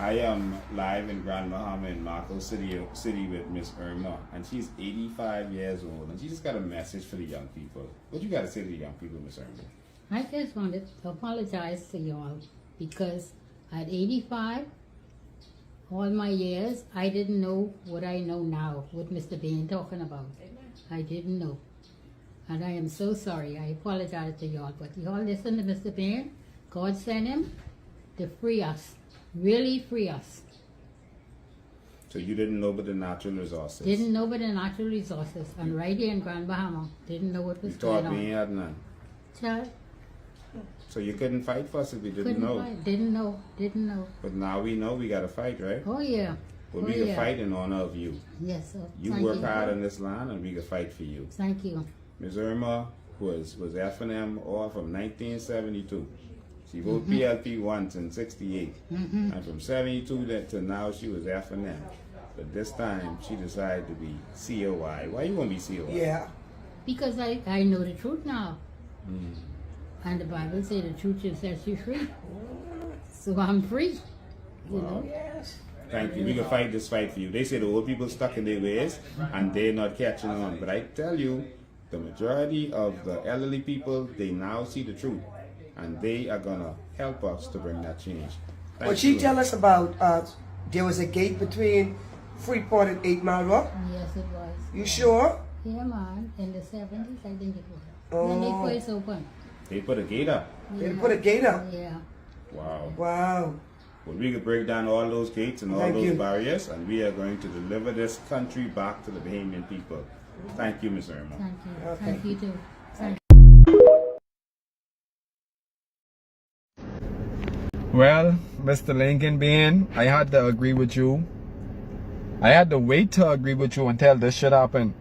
I am live in Grand Bahama in Marco City with Miss Irma, and she's 85 years old, and she just got a message for the young people. What you got to say to the young people, Miss Irma? I just wanted to apologize to y'all because at 85, all my years, I didn't know what I know now, what Mr. Bain talking about. I didn't know. And I am so sorry. I apologize to y'all. But y'all listen to Mr. Bain. God sent him to free us. Really free us. So you didn't know about the natural resources? Didn't know about the natural resources. And right here in Grand Bahama, didn't know what was You going thought we on. ain't had none. Child, So you couldn't fight for us if we didn't couldn't know. fight. Didn't know. Didn't know. But now we know we got to fight, right? Oh yeah. But Oh, we can yeah. fight in honor of you. Yes, sir. You Thank work hard in this line, and we can fight for you. Thank you. Ms. Irma was F&M all from 1972. She voted PLP once in 68. And from 72 to now, she was F&M. But this time, she decided to be COI. Why you want to be COI? Yeah. Because I know the truth now. And the Bible says the truth will set you free. So I'm free. You know? Yes. Thank you. We can fight this fight for you. They say the old people stuck in their ways and they're not catching on. But I tell you, the majority of the elderly people, they now see the truth. And they are going to help us to bring that change. Thank Well, she you. tell us about there was a gate between Freeport and 8 Mile Road. Yes, it was. You sure? Yeah, man. In the 70s, I think it was. Oh. When they first opened. They put a gate up. They put a gate up. Yeah. Wow. Wow. Well, we could break down all those gates and all Thank those you. barriers, and we are going to deliver this country back to the Bahamian people. Thank you, Ms. Irma. Thank you. Okay. Thank you too. Thank Well, Mr. Lincoln Bain, I had to agree with you. I had to wait to agree with you until this shit happened.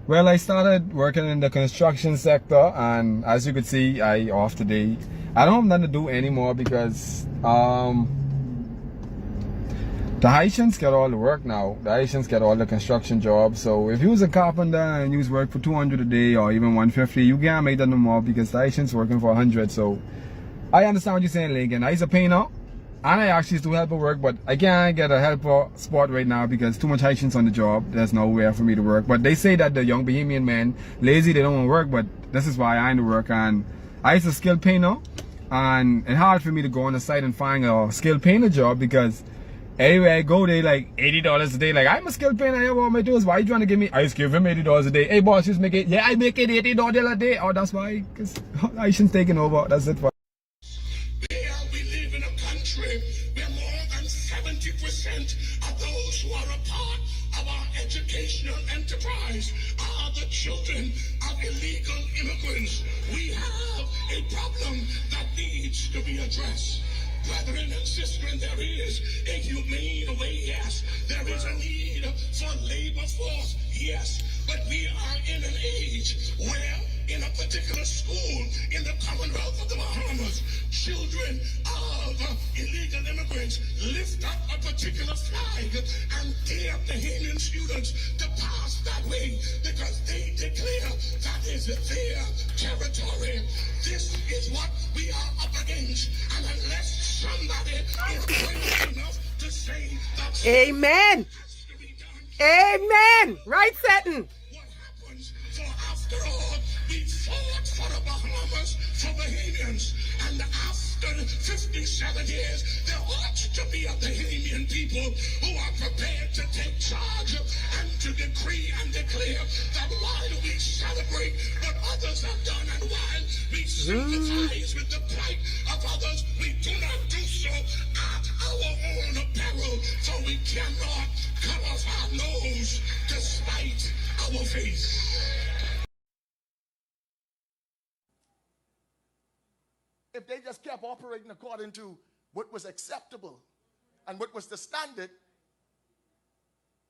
Well, I started working in the construction sector, and as you could see, I off today. I don't have nothing to do anymore because the Haitians get all the work now. The Haitians get all the construction jobs. So if you was a carpenter and you was work for 200 a day or even 150, you can't make that no more because the Haitians working for 100. So I understand what you're saying, Lincoln. I used to paint now, and I actually used to help work, but I can't get a helper spot right now because too much Haitians on the job. There's nowhere for me to work. But they say that the young Bahamian men lazy, they don't want to work, but this is why I ain't to work. And I used to skilled painter, and it's hard for me to go on the site and find a skilled painter job because anywhere I go, they like $80 a day. Like, I'm a skilled painter, I have all my tools. Why you trying to give me? I just give him $80 a day. Hey boss, just make it. Yeah, I make it $80 a day. Oh, that's why, because Haitians taking over. That's it. We live in a country where more than 70% of those who are a part of our educational enterprise are the children of illegal immigrants. We have a problem that needs to be addressed. Brethren and sisters, there is a humane way, yes. There is a need for labor force, yes. But we are in an age where in a particular school in the Commonwealth of the Bahamas, children of illegal immigrants lift up a particular flag and dare Bahamian students to pass that way because they declare that is their territory. This is what we are up against, and unless somebody is brave enough to say that Amen. has to be done, Amen. Right, Seton. what happens? For after all, we fought for the Bahamas, for Bahamians, and after 57 years, there ought to be a Bahamian people who are prepared to take charge and to decree and declare that while we celebrate what others have done and while we sympathize with the plight of others, we do not do so at our own peril, for we cannot cut off our nose to spite our face. If they just kept operating according to what was acceptable and what was the standard,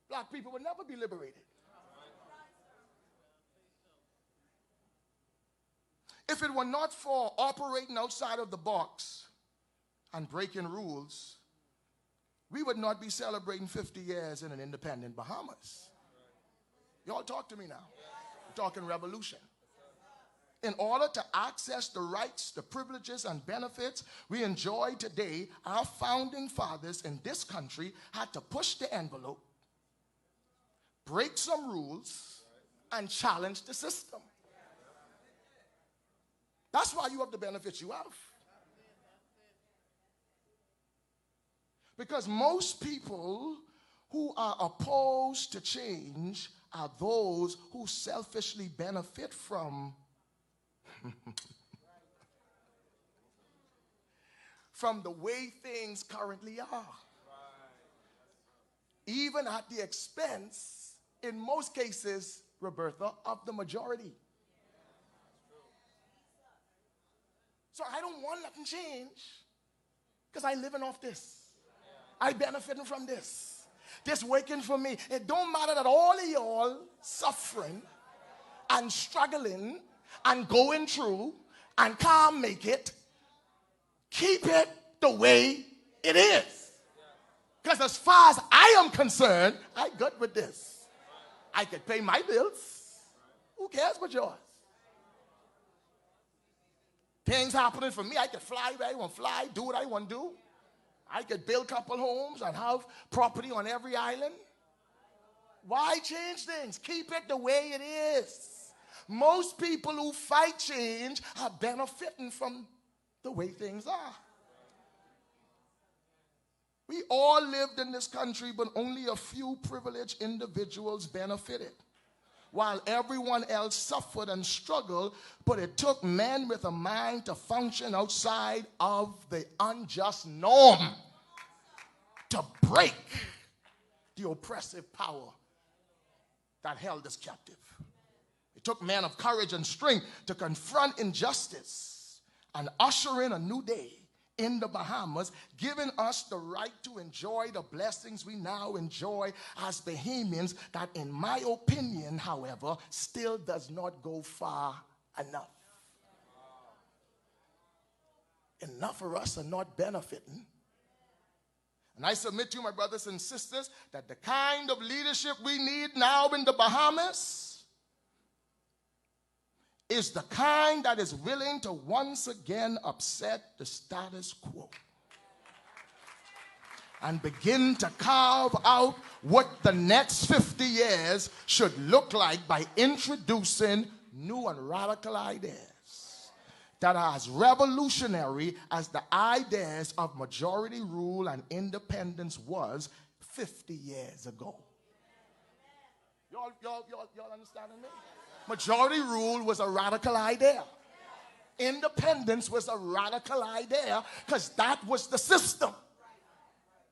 black people would never be liberated. If it were not for operating outside of the box and breaking rules, we would not be celebrating 50 years in an independent Bahamas. Y'all talk to me now. We're talking revolution. in order to access the rights, the privileges, and benefits we enjoy today, our founding fathers in this country had to push the envelope, break some rules, and challenge the system. That's why you have the benefits you have. Because most people who are opposed to change are those who selfishly benefit from the way things currently are. Even at the expense, in most cases, Roberta, of the majority. So I don't want nothing change because I living off this. I benefiting from this. This working for me. It don't matter that all of y'all suffering and struggling and going through and can't make it. Keep it the way it is. Because as far as I am concerned, I good with this. I could pay my bills. Who cares about yours? Things happening for me, I could fly where I want to fly, do what I want to do. I could build a couple homes and have property on every island. Why change things? Keep it the way it is. Most people who fight change are benefiting from the way things are. We all lived in this country, but only a few privileged individuals benefited, while everyone else suffered and struggled. But it took men with a mind to function outside of the unjust norm to break the oppressive power that held us captive. It took men of courage and strength to confront injustice and usher in a new day in the Bahamas, giving us the right to enjoy the blessings we now enjoy as Bahamians, that in my opinion, however, still does not go far enough. Enough of us are not benefiting. And I submit to you, my brothers and sisters, that the kind of leadership we need now in the Bahamas is the kind that is willing to once again upset the status quo and begin to carve out what the next 50 years should look like by introducing new and radical ideas that are as revolutionary as the ideas of majority rule and independence was 50 years ago. Y'all understanding me? Majority rule was a radical idea. Independence was a radical idea because that was the system.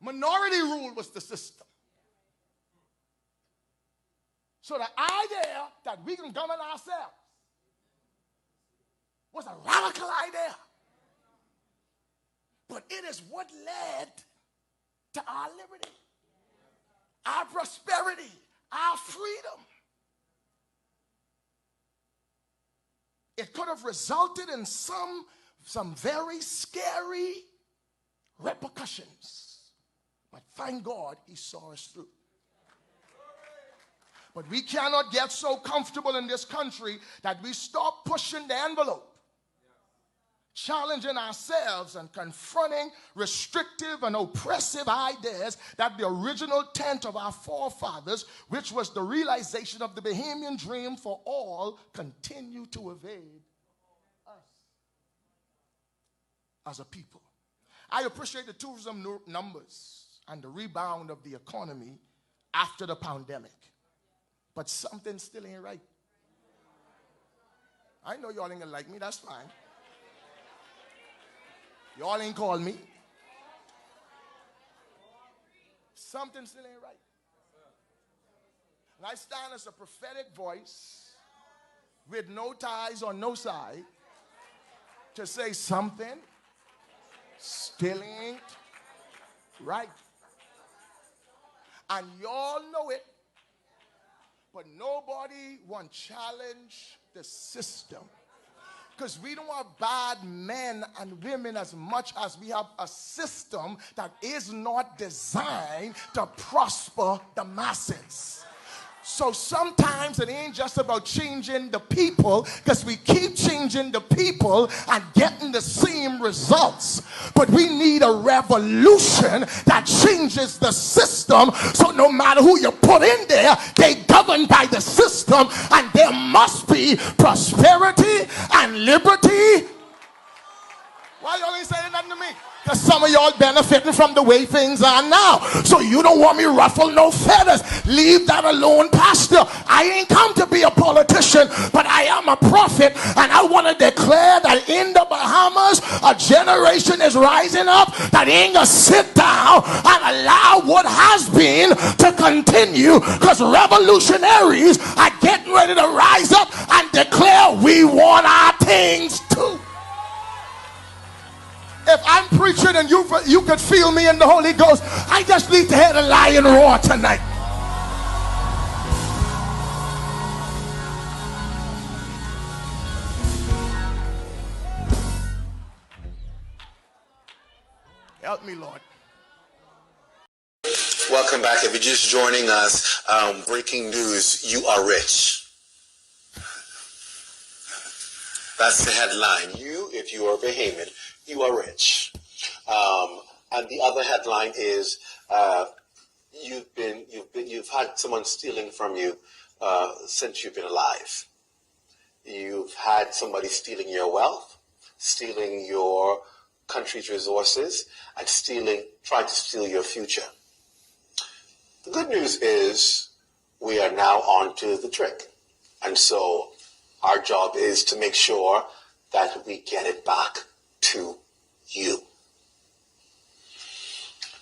Minority rule was the system. So the idea that we can govern ourselves was a radical idea. But it is what led to our liberty, our prosperity, our freedom. It could have resulted in some very scary repercussions. But thank God he saw us through. But we cannot get so comfortable in this country that we stop pushing the envelope, challenging ourselves and confronting restrictive and oppressive ideas that the original intent of our forefathers, which was the realization of the Bahamian dream for all, continue to evade us as a people. I appreciate the tourism numbers and the rebound of the economy after the pandemic, but something still ain't right. I know y'all ain't gonna like me, that's fine. Y'all ain't called me. Something still ain't right. And I stand as a prophetic voice with no ties on no side to say something still ain't right. And y'all know it, but nobody want to challenge the system. Because we don't have bad men and women as much as we have a system that is not designed to prosper the masses. So sometimes it ain't just about changing the people, because we keep changing the people and getting the same results. But we need a revolution that changes the system, so no matter who you put in there, they govern by the system, and there must be prosperity and liberty. Why y'all ain't saying nothing to me? Because some of y'all benefiting from the way things are now. So you don't want me ruffle no feathers. Leave that alone, Pastor. I ain't come to be a politician, but I am a prophet, and I want to declare that in the Bahamas, a generation is rising up that ain't gonna sit down and allow what has been to continue, because revolutionaries are getting ready to rise up and declare we want our things too. If I'm preaching and you could feel me in the Holy Ghost, I just need to hear the lion roar tonight. Help me, Lord. Welcome back. If you're just joining us, breaking news, you are rich. That's the headline. You, if you are Bahamian, you are rich. And the other headline is you've had someone stealing from you since you've been alive. You've had somebody stealing your wealth, stealing your country's resources, and trying to steal your future. The good news is we are now on to the trick. And so our job is to make sure that we get it back to you.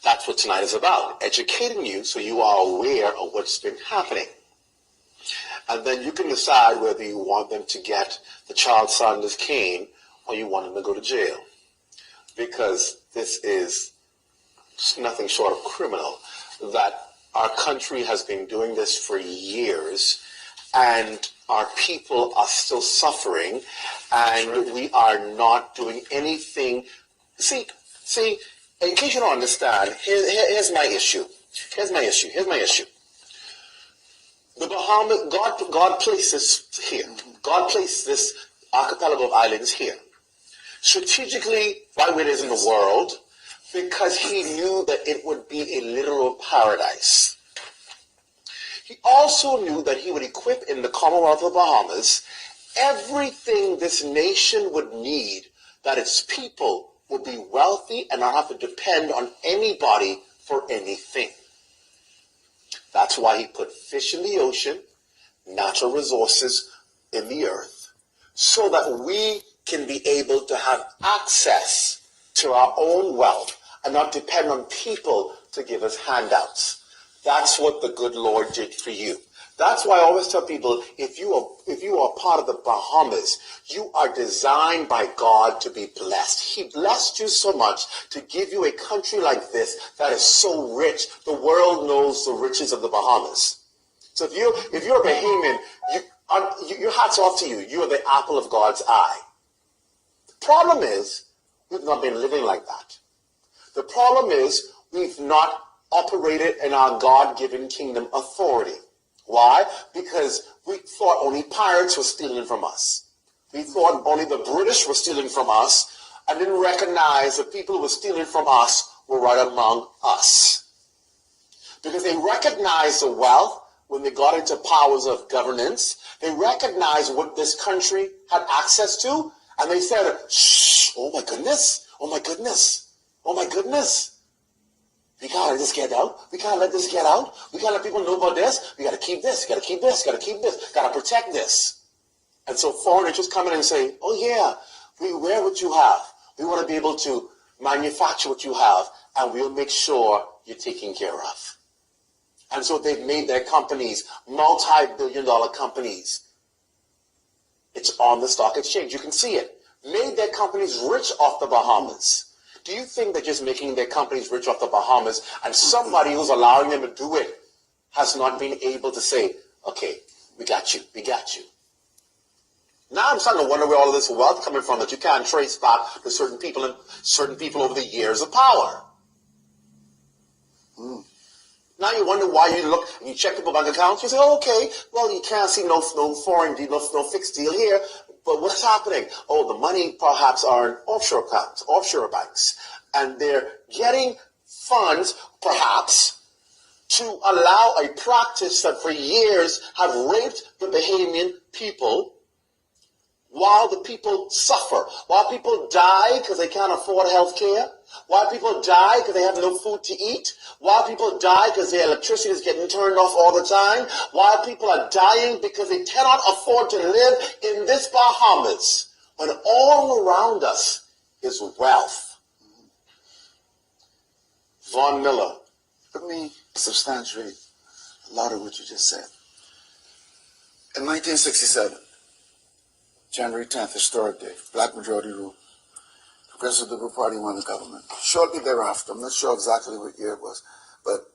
That's what tonight is about, educating you so you are aware of what's been happening. And then you can decide whether you want them to get the child Sanders cane or you want them to go to jail. Because this is nothing short of criminal, that our country has been doing this for years, and our people are still suffering, and we are not doing anything. See, in case you don't understand, here's my issue. Here's my issue. The Bahamas, God placed this here. God placed this archipelago of islands here, strategically, right where it is in the world, because he knew that it would be a literal paradise. He also knew that he would equip in the Commonwealth of Bahamas everything this nation would need, that its people would be wealthy and not have to depend on anybody for anything. That's why he put fish in the ocean, natural resources in the earth, so that we can be able to have access to our own wealth and not depend on people to give us handouts. That's what the good Lord did for you. That's why I always tell people, if you are part of the Bahamas, you are designed by God to be blessed. He blessed you so much to give you a country like this that is so rich. The world knows the riches of the Bahamas. So if you're a Bahamian, your hat's off to you. You are the apple of God's eye. The problem is, we've not been living like that. The problem is, we've not operated in our God-given kingdom authority. Why? Because we thought only pirates were stealing from us. We thought only the British were stealing from us, and didn't recognize the people who were stealing from us were right among us. Because they recognized the wealth when they got into powers of governance. They recognized what this country had access to, and they said, shh, oh my goodness, oh my goodness, oh my goodness. We can't let this get out. We can't let this get out. We can't let people know about this. We got to keep this. Got to keep this. Got to keep this. Got to protect this. And so foreigners just come in and say, oh yeah, we wear what you have. We want to be able to manufacture what you have, and we'll make sure you're taken care of. And so they've made their companies multi-billion-dollar companies. It's on the stock exchange. You can see it. Made their companies rich off the Bahamas. Do you think they're just making their companies rich off the Bahamas, and somebody who's allowing them to do it has not been able to say, okay, we got you, we got you. Now I'm starting to wonder where all of this wealth coming from that you can't trace back to certain people and certain people over the years of power. Now time you wonder why you look and you check people's bank accounts. You say, oh, okay, well, you can't see no foreign deal, no fixed deal here. But what's happening? Oh, the money perhaps are in offshore accounts, offshore banks. And they're getting funds, perhaps, to allow a practice that for years have raped the Bahamian people, while the people suffer, while people die because they can't afford health care, while people die because they have no food to eat, while people die because their electricity is getting turned off all the time, while people are dying because they cannot afford to live in this Bahamas, when all around us is wealth. Vaughn Miller. Let me substantiate a lot of what you just said. In 1967, January 10th, historic day, black majority rule. The Progressive Liberal Party won the government. Shortly thereafter, I'm not sure exactly what year it was, but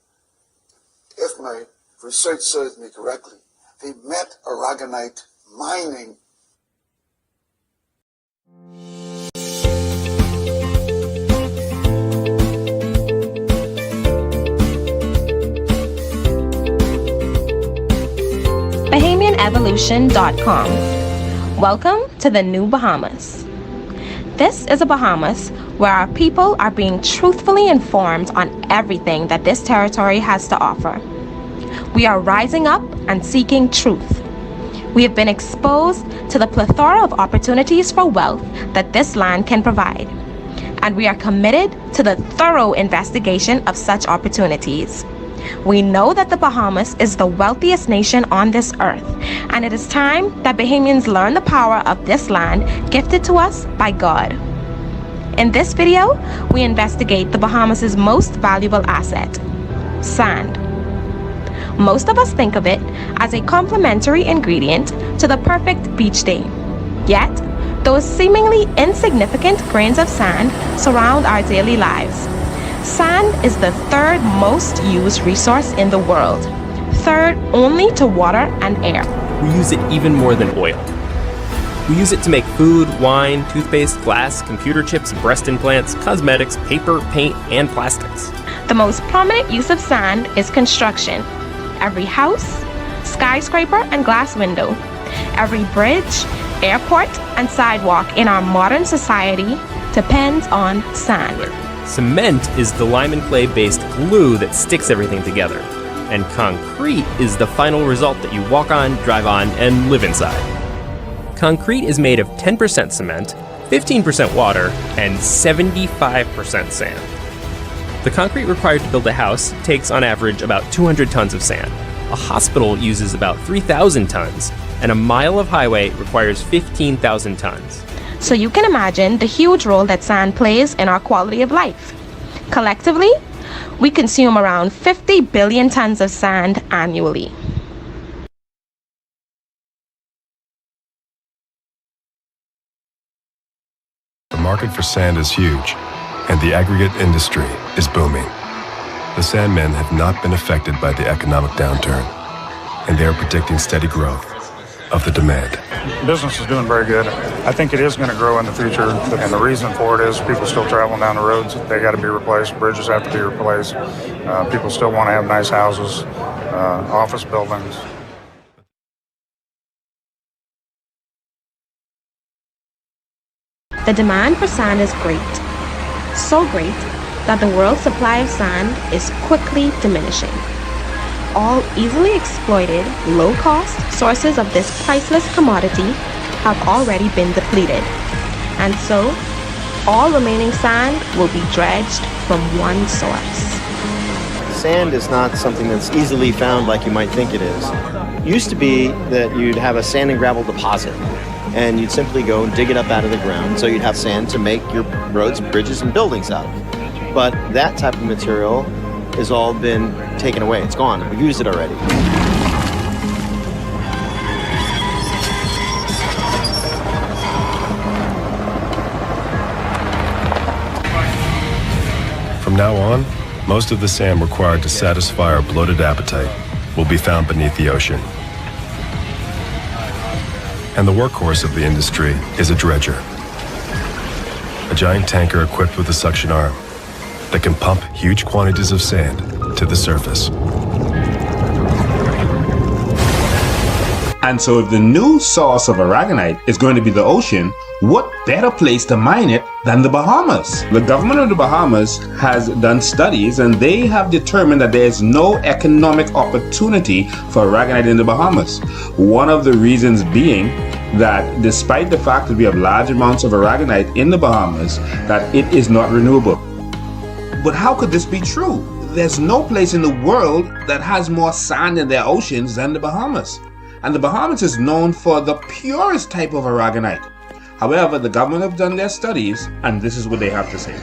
if my research serves me correctly, they met aragonite mining. BahamianEvolution.com. Welcome to the New Bahamas. This is a Bahamas where our people are being truthfully informed on everything that this territory has to offer. We are rising up and seeking truth. We have been exposed to the plethora of opportunities for wealth that this land can provide, and we are committed to the thorough investigation of such opportunities. We know that the Bahamas is the wealthiest nation on this earth, and it is time that Bahamians learn the power of this land gifted to us by God. In this video, we investigate the Bahamas' most valuable asset, sand. Most of us think of it as a complementary ingredient to the perfect beach day. Yet, those seemingly insignificant grains of sand surround our daily lives. Sand is the third most used resource in the world, third only to water and air. We use it even more than oil. We use it to make food, wine, toothpaste, glass, computer chips, breast implants, cosmetics, paper, paint, and plastics. The most prominent use of sand is construction. Every house, skyscraper, and glass window, every bridge, airport, and sidewalk in our modern society depends on sand. Cement is the lime and clay-based glue that sticks everything together. And concrete is the final result that you walk on, drive on, and live inside. Concrete is made of 10% cement, 15% water, and 75% sand. The concrete required to build a house takes on average about 200 tons of sand. A hospital uses about 3,000 tons, and a mile of highway requires 15,000 tons. So you can imagine the huge role that sand plays in our quality of life. Collectively, we consume around 50 billion tons of sand annually. The market for sand is huge, and the aggregate industry is booming. The Sandmen have not been affected by the economic downturn, and they are predicting steady growth of the demand. Business is doing very good. I think it is going to grow in the future, and the reason for it is people still traveling down the roads. They got to be replaced. Bridges have to be replaced. People still want to have nice houses, office buildings. The demand for sand is great. So great that the world's supply of sand is quickly diminishing. All easily exploited, low-cost sources of this priceless commodity have already been depleted. And so, all remaining sand will be dredged from one source. Sand is not something that's easily found like you might think it is. It used to be that you'd have a sand and gravel deposit, and you'd simply go and dig it up out of the ground, so you'd have sand to make your roads, bridges, and buildings out of. But that type of material has all been taken away. It's gone. We've used it already. From now on, most of the sand required to satisfy our bloated appetite will be found beneath the ocean. And the workhorse of the industry is a dredger, a giant tanker equipped with a suction arm that can pump huge quantities of sand to the surface. And so if the new source of aragonite is going to be the ocean, what better place to mine it than the Bahamas? The government of the Bahamas has done studies and they have determined that there is no economic opportunity for aragonite in the Bahamas. One of the reasons being that despite the fact that we have large amounts of aragonite in the Bahamas, that it is not renewable. But how could this be true? There's no place in the world that has more sand in their oceans than the Bahamas. And the Bahamas is known for the purest type of aragonite. However, the government have done their studies, and this is what they have to say.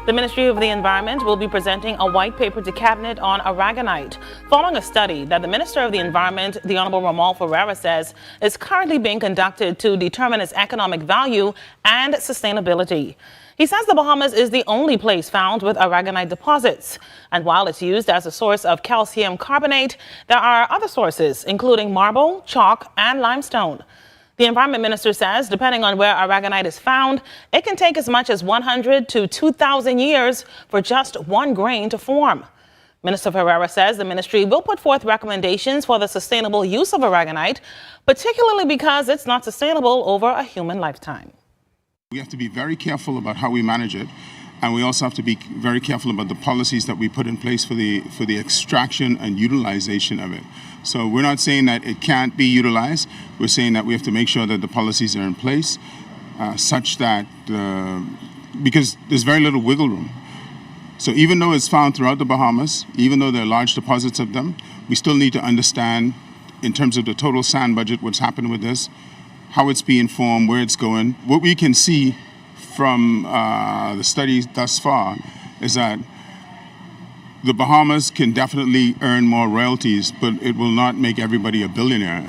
The Ministry of the Environment will be presenting a white paper to Cabinet on aragonite, following a study that the Minister of the Environment, the Honorable Ramal Ferreira, says is currently being conducted to determine its economic value and sustainability. He says the Bahamas is the only place found with aragonite deposits. And while it's used as a source of calcium carbonate, there are other sources, including marble, chalk, and limestone. The Environment Minister says, depending on where aragonite is found, it can take as much as 100 to 2,000 years for just one grain to form. Minister Ferreira says the ministry will put forth recommendations for the sustainable use of aragonite, particularly because it's not sustainable over a human lifetime. We have to be very careful about how we manage it, and we also have to be very careful about the policies that we put in place for the extraction and utilization of it. So we're not saying that it can't be utilized. We're saying that we have to make sure that the policies are in place such that, because there's very little wiggle room. So even though it's found throughout the Bahamas, even though there are large deposits of them, we still need to understand in terms of the total sand budget what's happened with this, how it's being formed, where it's going. What we can see from the studies thus far is that the Bahamas can definitely earn more royalties, but it will not make everybody a billionaire.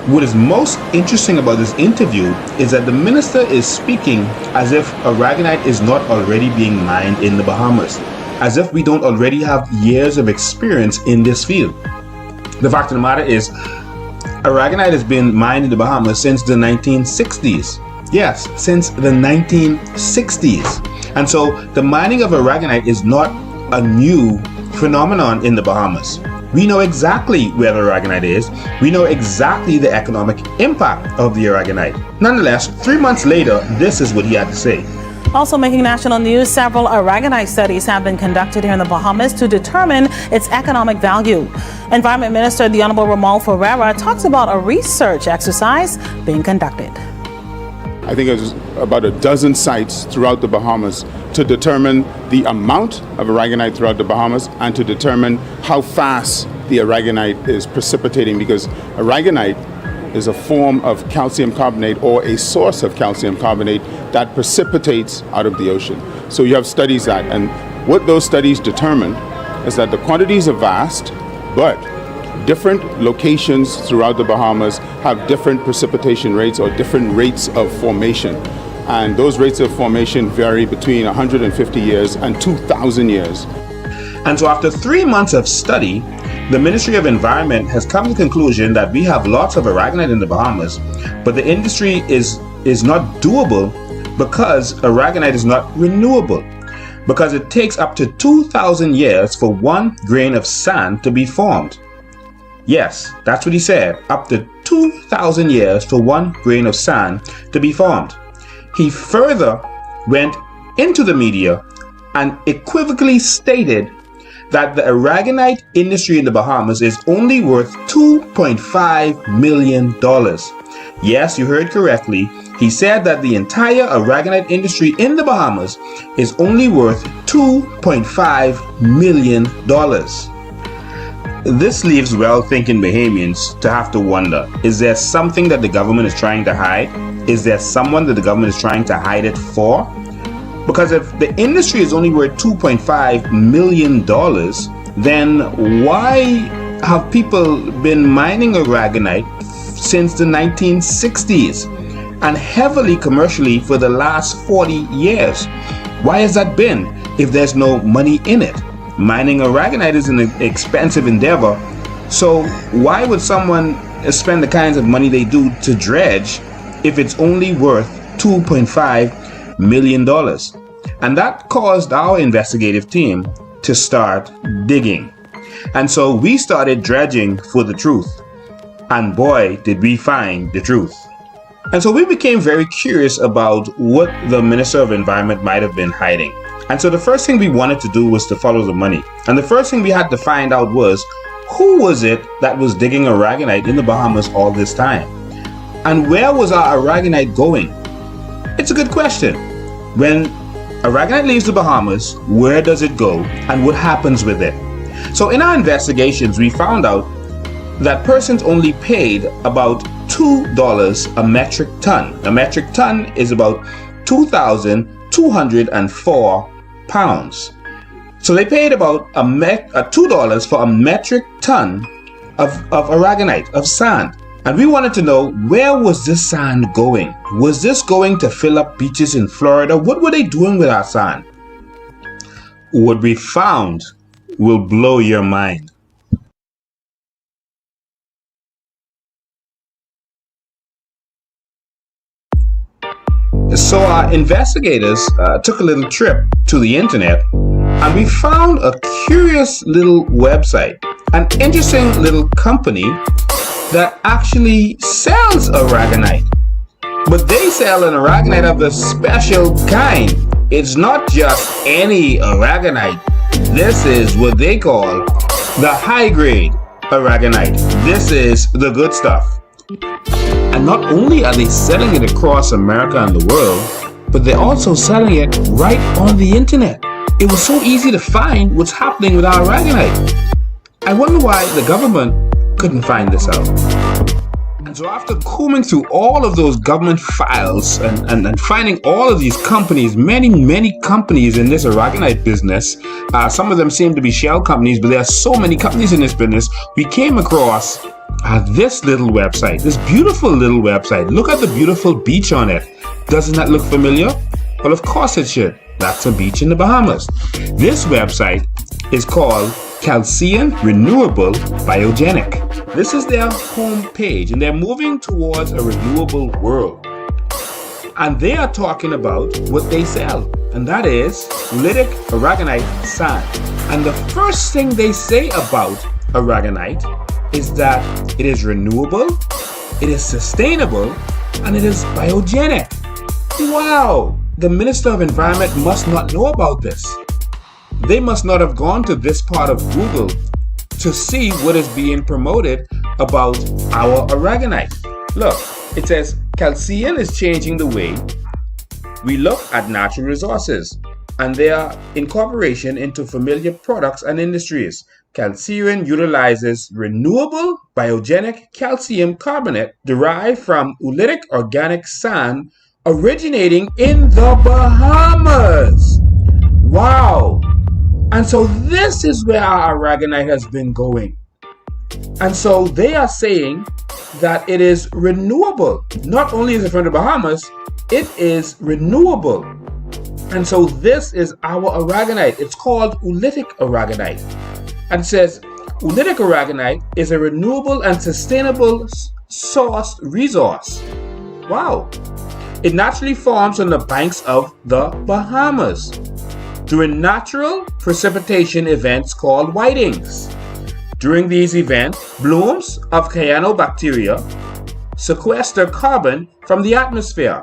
What is most interesting about this interview is that the minister is speaking as if aragonite is not already being mined in the Bahamas, as if we don't already have years of experience in this field. The fact of the matter is, aragonite has been mined in the Bahamas since the 1960s. Yes, since the 1960s. And so the mining of aragonite is not a new phenomenon in the Bahamas. We know exactly where the aragonite is. We know exactly the economic impact of the aragonite. Nonetheless, 3 months later, this is what he had to say. Also making national news, several aragonite studies have been conducted here in the Bahamas to determine its economic value. Environment Minister, the Honorable Ramal Ferreira, talks about a research exercise being conducted. I think there's about a dozen sites throughout the Bahamas to determine the amount of aragonite throughout the Bahamas and to determine how fast the aragonite is precipitating, because aragonite is a form of calcium carbonate or a source of calcium carbonate that precipitates out of the ocean. So you have studies that, and what those studies determine is that the quantities are vast, but different locations throughout the Bahamas have different precipitation rates or different rates of formation. And those rates of formation vary between 150 years and 2,000 years. And so after 3 months of study, the Ministry of Environment has come to the conclusion that we have lots of aragonite in the Bahamas, but the industry is not doable because aragonite is not renewable, because it takes up to 2,000 years for one grain of sand to be formed. Yes, that's what he said, up to 2,000 years for one grain of sand to be formed. He further went into the media and equivocally stated that the aragonite industry in the Bahamas is only worth $2.5 million. Yes, you heard correctly. He said that the entire aragonite industry in the Bahamas is only worth $2.5 million. This leaves well-thinking Bahamians to have to wonder, is there something that the government is trying to hide? Is there someone that the government is trying to hide it for? Because if the industry is only worth $2.5 million, then why have people been mining aragonite since the 1960s and heavily commercially for the last 40 years? Why has that been if there's no money in it? Mining aragonite is an expensive endeavor, so why would someone spend the kinds of money they do to dredge if it's only worth $2.5 million? And that caused our investigative team to start digging. And so we started dredging for the truth. And boy, did we find the truth. And so we became very curious about what the Minister of Environment might have been hiding. And so the first thing we wanted to do was to follow the money. And the first thing we had to find out was, who was it that was digging aragonite in the Bahamas all this time? And where was our aragonite going? It's a good question. When aragonite leaves the Bahamas, where does it go and what happens with it? So in our investigations, we found out that persons only paid about $2 a metric ton. A metric ton is about 2,204 pounds. So they paid about $2 for a metric ton of aragonite, of sand. And we wanted to know, where was this sand going? Was this going to fill up beaches in Florida? What were they doing with our sand? What we found will blow your mind. So our investigators took a little trip to the internet, and we found a curious little website, an interesting little company that actually sells aragonite. But they sell an aragonite of a special kind. It's not just any aragonite. This is what they call the high grade aragonite. This is the good stuff. And not only are they selling it across America and the world, but they're also selling it right on the internet. It was so easy to find what's happening with our aragonite. I wonder why the government couldn't find this out. And so after combing through all of those government files and finding all of these companies, many companies in this aragonite business, some of them seem to be shell companies, but there are so many companies in this business, we came across this little website, this beautiful little website. Look at the beautiful beach on it. Doesn't that look familiar? Well, of course it should. That's a beach in the Bahamas. This website is called Calcium Renewable Biogenic. This is their home page, and they're moving towards a renewable world. And they are talking about what they sell, and that is oolitic aragonite sand. And the first thing they say about aragonite is that it is renewable, it is sustainable, and it is biogenic. Wow! The Minister of Environment must not know about this. They must not have gone to this part of Google to see what is being promoted about our aragonite. Look, it says Calcium is changing the way we look at natural resources and their incorporation into familiar products and industries. Calcium utilizes renewable biogenic calcium carbonate derived from oolitic organic sand originating in the Bahamas. Wow! And so this is where our aragonite has been going. And so they are saying that it is renewable. Not only is it from the Bahamas, it is renewable. And so this is our aragonite. It's called oolitic aragonite. And it says, oolitic aragonite is a renewable and sustainable source resource. Wow. It naturally forms on the banks of the Bahamas during natural precipitation events called whitings. During these events, blooms of cyanobacteria sequester carbon from the atmosphere,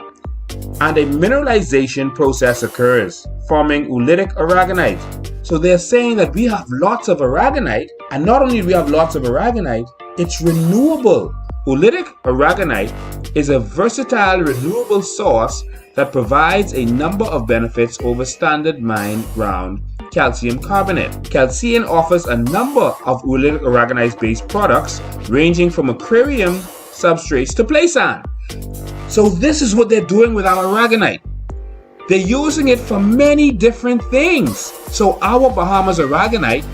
and a mineralization process occurs, forming oolitic aragonite. So they're saying that we have lots of aragonite, and not only do we have lots of aragonite, it's renewable. Oolitic aragonite is a versatile renewable source that provides a number of benefits over standard mine ground calcium carbonate. Calcium offers a number of oolitic aragonite-based products ranging from aquarium substrates to play sand. So this is what they're doing with our aragonite. They're using it for many different things. So our Bahamas aragonite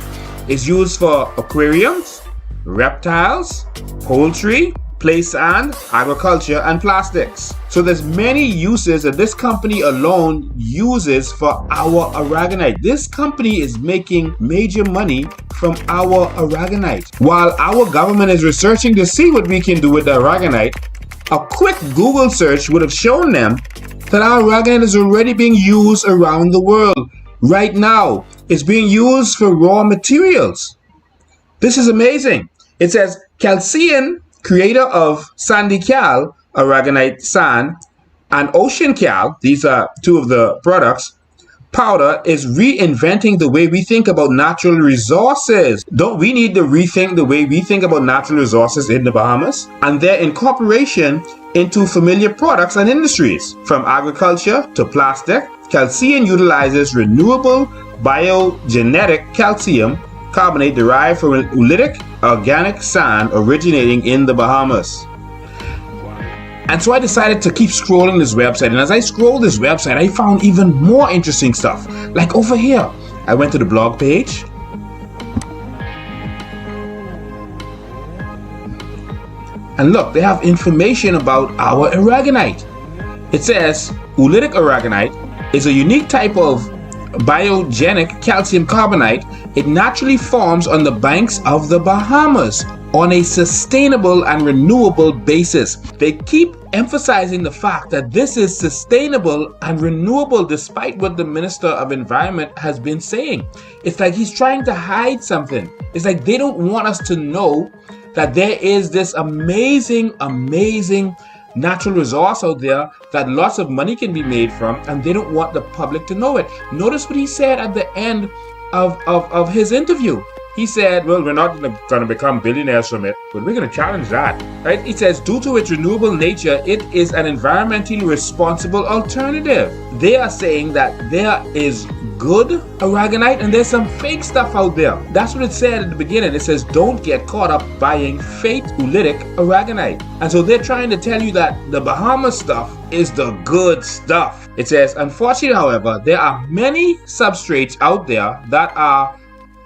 is used for aquariums, reptiles, poultry, play sand, agriculture, and plastics. So there's many uses that this company alone uses for our aragonite. This company is making major money from our aragonite. While our government is researching to see what we can do with the aragonite, a quick Google search would have shown them that our aragonite is already being used around the world. Right now, it's being used for raw materials. This is amazing. It says calcium creator of Sandy Cal, Aragonite sand, and Ocean Cal, these are two of the products, powder, is reinventing the way we think about natural resources. Don't we need to rethink the way we think about natural resources in the Bahamas and their incorporation into familiar products and industries? From agriculture to plastic, Calcium utilizes renewable biogenetic calcium carbonate derived from oolitic organic sand originating in the Bahamas. And so I decided to keep scrolling this website, and as I scrolled this website, I found even more interesting stuff. Like over here, I went to the blog page, and look, they have information about our aragonite. It says oolitic aragonite is a unique type of biogenic calcium carbonate. It naturally forms on the banks of the Bahamas on a sustainable and renewable basis. They keep emphasizing the fact that this is sustainable and renewable despite what the Minister of Environment has been saying. It's like he's trying to hide something. It's like they don't want us to know that there is this amazing natural resource out there that lots of money can be made from, and they don't want the public to know it. Notice what he said at the end of his interview. He said, well, we're not going to become billionaires from it, but we're going to challenge that, right? He says, due to its renewable nature, it is an environmentally responsible alternative. They are saying that there is good aragonite and there's some fake stuff out there. That's what it said at the beginning. It says, don't get caught up buying fake oolitic aragonite. And so they're trying to tell you that the Bahamas stuff is the good stuff. It says, unfortunately, however, there are many substrates out there that are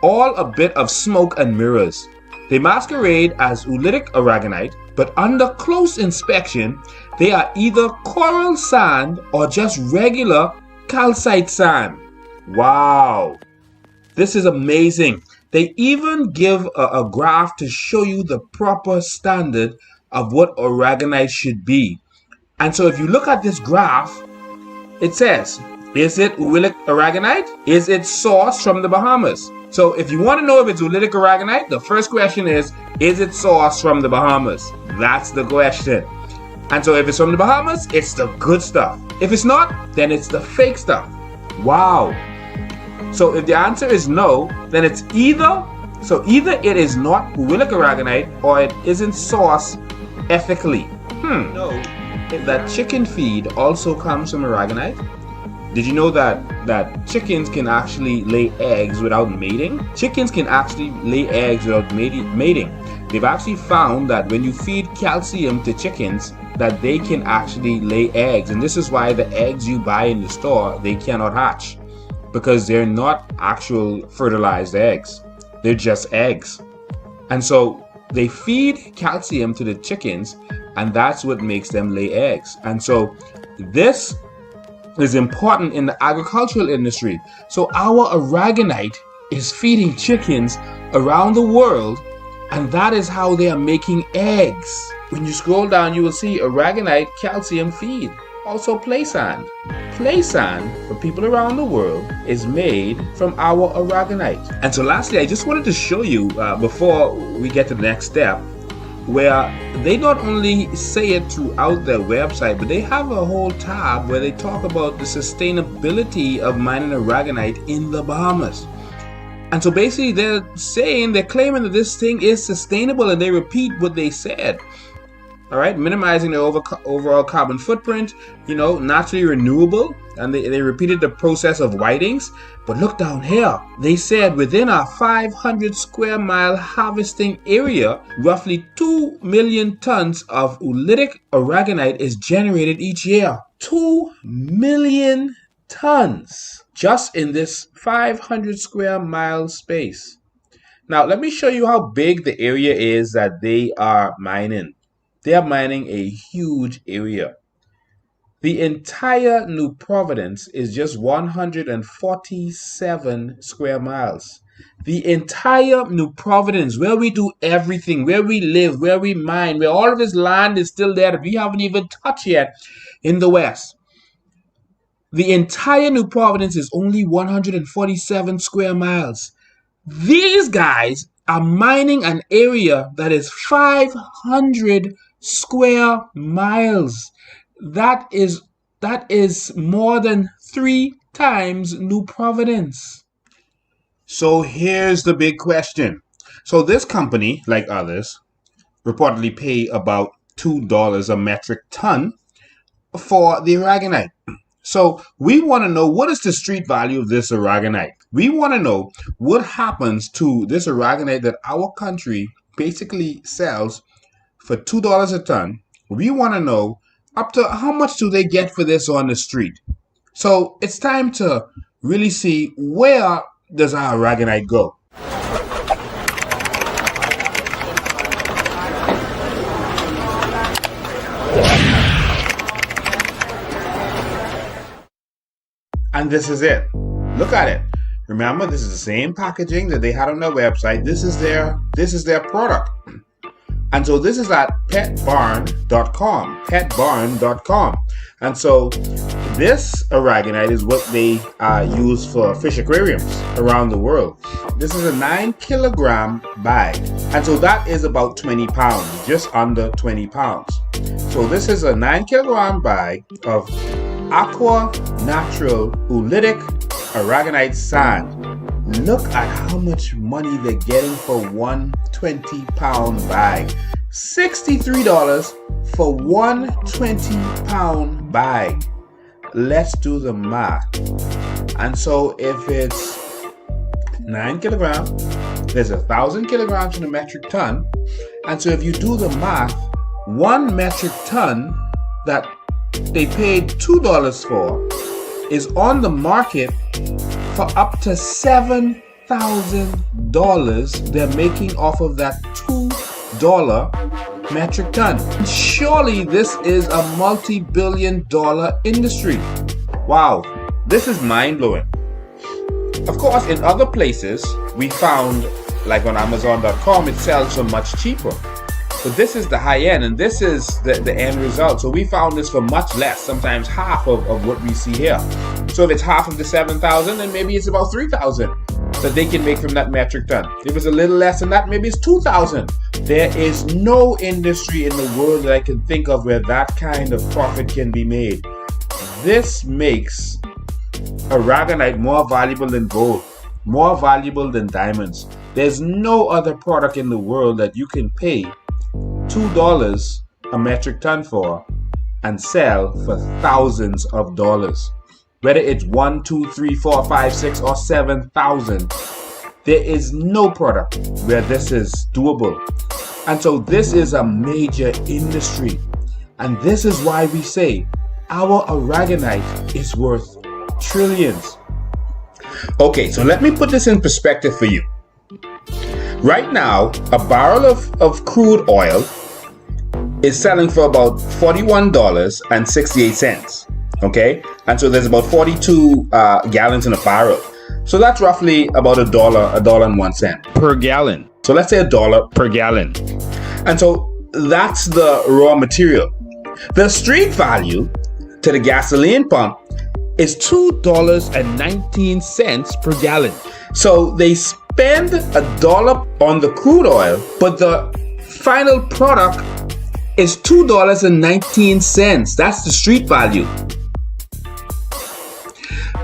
all a bit of smoke and mirrors. They masquerade as oolitic aragonite, but under close inspection, they are either coral sand or just regular calcite sand. Wow, this is amazing. They even give a graph to show you the proper standard of what aragonite should be. And so if you look at this graph, it says, is it oolitic aragonite? Is it sourced from the Bahamas? So if you want to know if it's oolitic aragonite, the first question is it sourced from the Bahamas? That's the question. And so if it's from the Bahamas, it's the good stuff. If it's not, then it's the fake stuff. Wow. So if the answer is no, then it's either it is not oolitic aragonite or it isn't sourced ethically. No. That chicken feed also comes from aragonite. Did you know that chickens can actually lay eggs without mating? Chickens can actually lay eggs without mating. They've actually found that when you feed calcium to chickens, that they can actually lay eggs. And this is why the eggs you buy in the store, they cannot hatch. Because they're not actual fertilized eggs. They're just eggs. And so they feed calcium to the chickens, and that's what makes them lay eggs. And so this is important in the agricultural industry. So our aragonite is feeding chickens around the world, and that is how they are making eggs. When you scroll down, you will see aragonite calcium feed. Also play sand. Play sand for people around the world is made from our aragonite. And so lastly, I just wanted to show you before we get to the next step, where they not only say it throughout their website, but they have a whole tab where they talk about the sustainability of mining aragonite in the Bahamas. And so basically they're claiming that this thing is sustainable, and they repeat what they said. All right, minimizing their overall carbon footprint, naturally renewable, and they repeated the process of whitings. But look down here, they said within our 500 square mile harvesting area, roughly 2 million tons of oolitic aragonite is generated each year. 2 million tons just in this 500 square mile space. Now, let me show you how big the area is that they are mining. They are mining a huge area. The entire New Providence is just 147 square miles. The entire New Providence, where we do everything, where we live, where we mine, where all of this land is still there that we haven't even touched yet in the West. The entire New Providence is only 147 square miles. These guys are mining an area that is 500 square miles. That is more than 3 times New Providence. So here's the big question. So this company, like others, reportedly pay about $2 a metric ton for the aragonite. So we want to know, what is the street value of this aragonite? We want to know what happens to this aragonite that our country basically sells for $2 a ton. We want to know up to how much do they get for this on the street. So it's time to really see, where does our aragonite go? And this is it. Look at it. Remember, this is the same packaging that they had on their website. This is their product. And so this is at petbarn.com, petbarn.com. And so this aragonite is what they use for fish aquariums around the world. This is a 9-kilogram bag. And so that is about 20 pounds, just under 20 pounds. So this is a 9-kilogram bag of Aqua Natural Oolitic Aragonite Sand. Look at how much money they're getting for one 20-pound bag. $63 for one 20-pound bag. Let's do the math. And so if it's 9 kilograms, there's 1,000 kilograms in a metric ton. And so if you do the math, 1 metric ton that they paid $2 for is on the market for up to $7,000 they're making off of that $2 metric ton. Surely this is a multi-billion-dollar industry. Wow, this is mind-blowing. Of course, in other places we found, like on Amazon.com, it sells for much cheaper. But this is the high end, and this is the end result. So we found this for much less, sometimes half of what we see here. So if it's half of the 7,000, then maybe it's about 3,000 that they can make from that metric ton. If it's a little less than that, maybe it's 2,000. There is no industry in the world that I can think of where that kind of profit can be made. This makes aragonite more valuable than gold, more valuable than diamonds. There's no other product in the world that you can pay $2 a metric ton for and sell for thousands of dollars. Whether it's 1, 2, 3, 4, 5, 6, or 7,000, there is no product where this is doable. And so this is a major industry. And this is why we say our aragonite is worth trillions. Okay, so let me put this in perspective for you. Right now, a barrel of crude oil is selling for about $41.68. Okay, and so there's about 42 gallons in a barrel. So that's roughly about $1.01 per gallon. So let's say $1 per gallon. And so that's the raw material. The street value to the gasoline pump is $2.19 per gallon. So they spend $1 on the crude oil, but the final product is $2.19. That's the street value.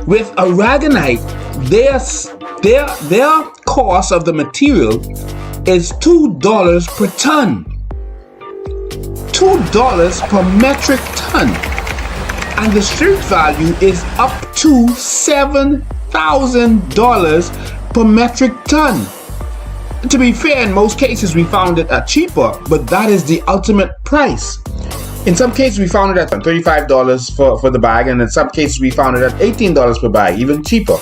With aragonite, their cost of the material is $2 per ton. $2 per metric ton. And the street value is up to $7,000 per metric ton. To be fair, in most cases we found it at cheaper, but that is the ultimate price. In some cases we found it at $35 for the bag, and in some cases we found it at $18 per bag, even cheaper.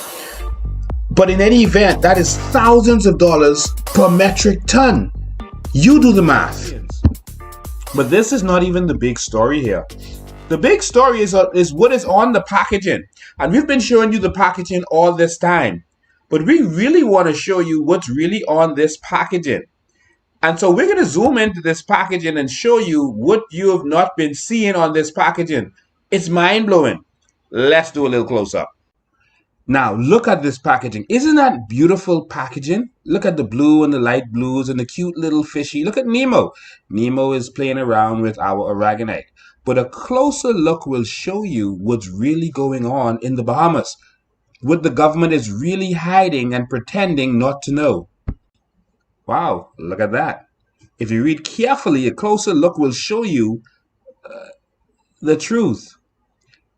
But in any event, that is thousands of dollars per metric ton. You do the math. But this is not even the big story here. The big story is what is on the packaging. And we've been showing you the packaging all this time. But we really want to show you what's really on this packaging. And so we're going to zoom into this packaging and show you what you have not been seeing on this packaging. It's mind-blowing. Let's do a little close-up. Now, look at this packaging. Isn't that beautiful packaging? Look at the blue and the light blues and the cute little fishy. Look at Nemo. Nemo is playing around with our aragonite. But a closer look will show you what's really going on in the Bahamas. What the government is really hiding and pretending not to know. Wow, look at that. If you read carefully, a closer look will show you the truth.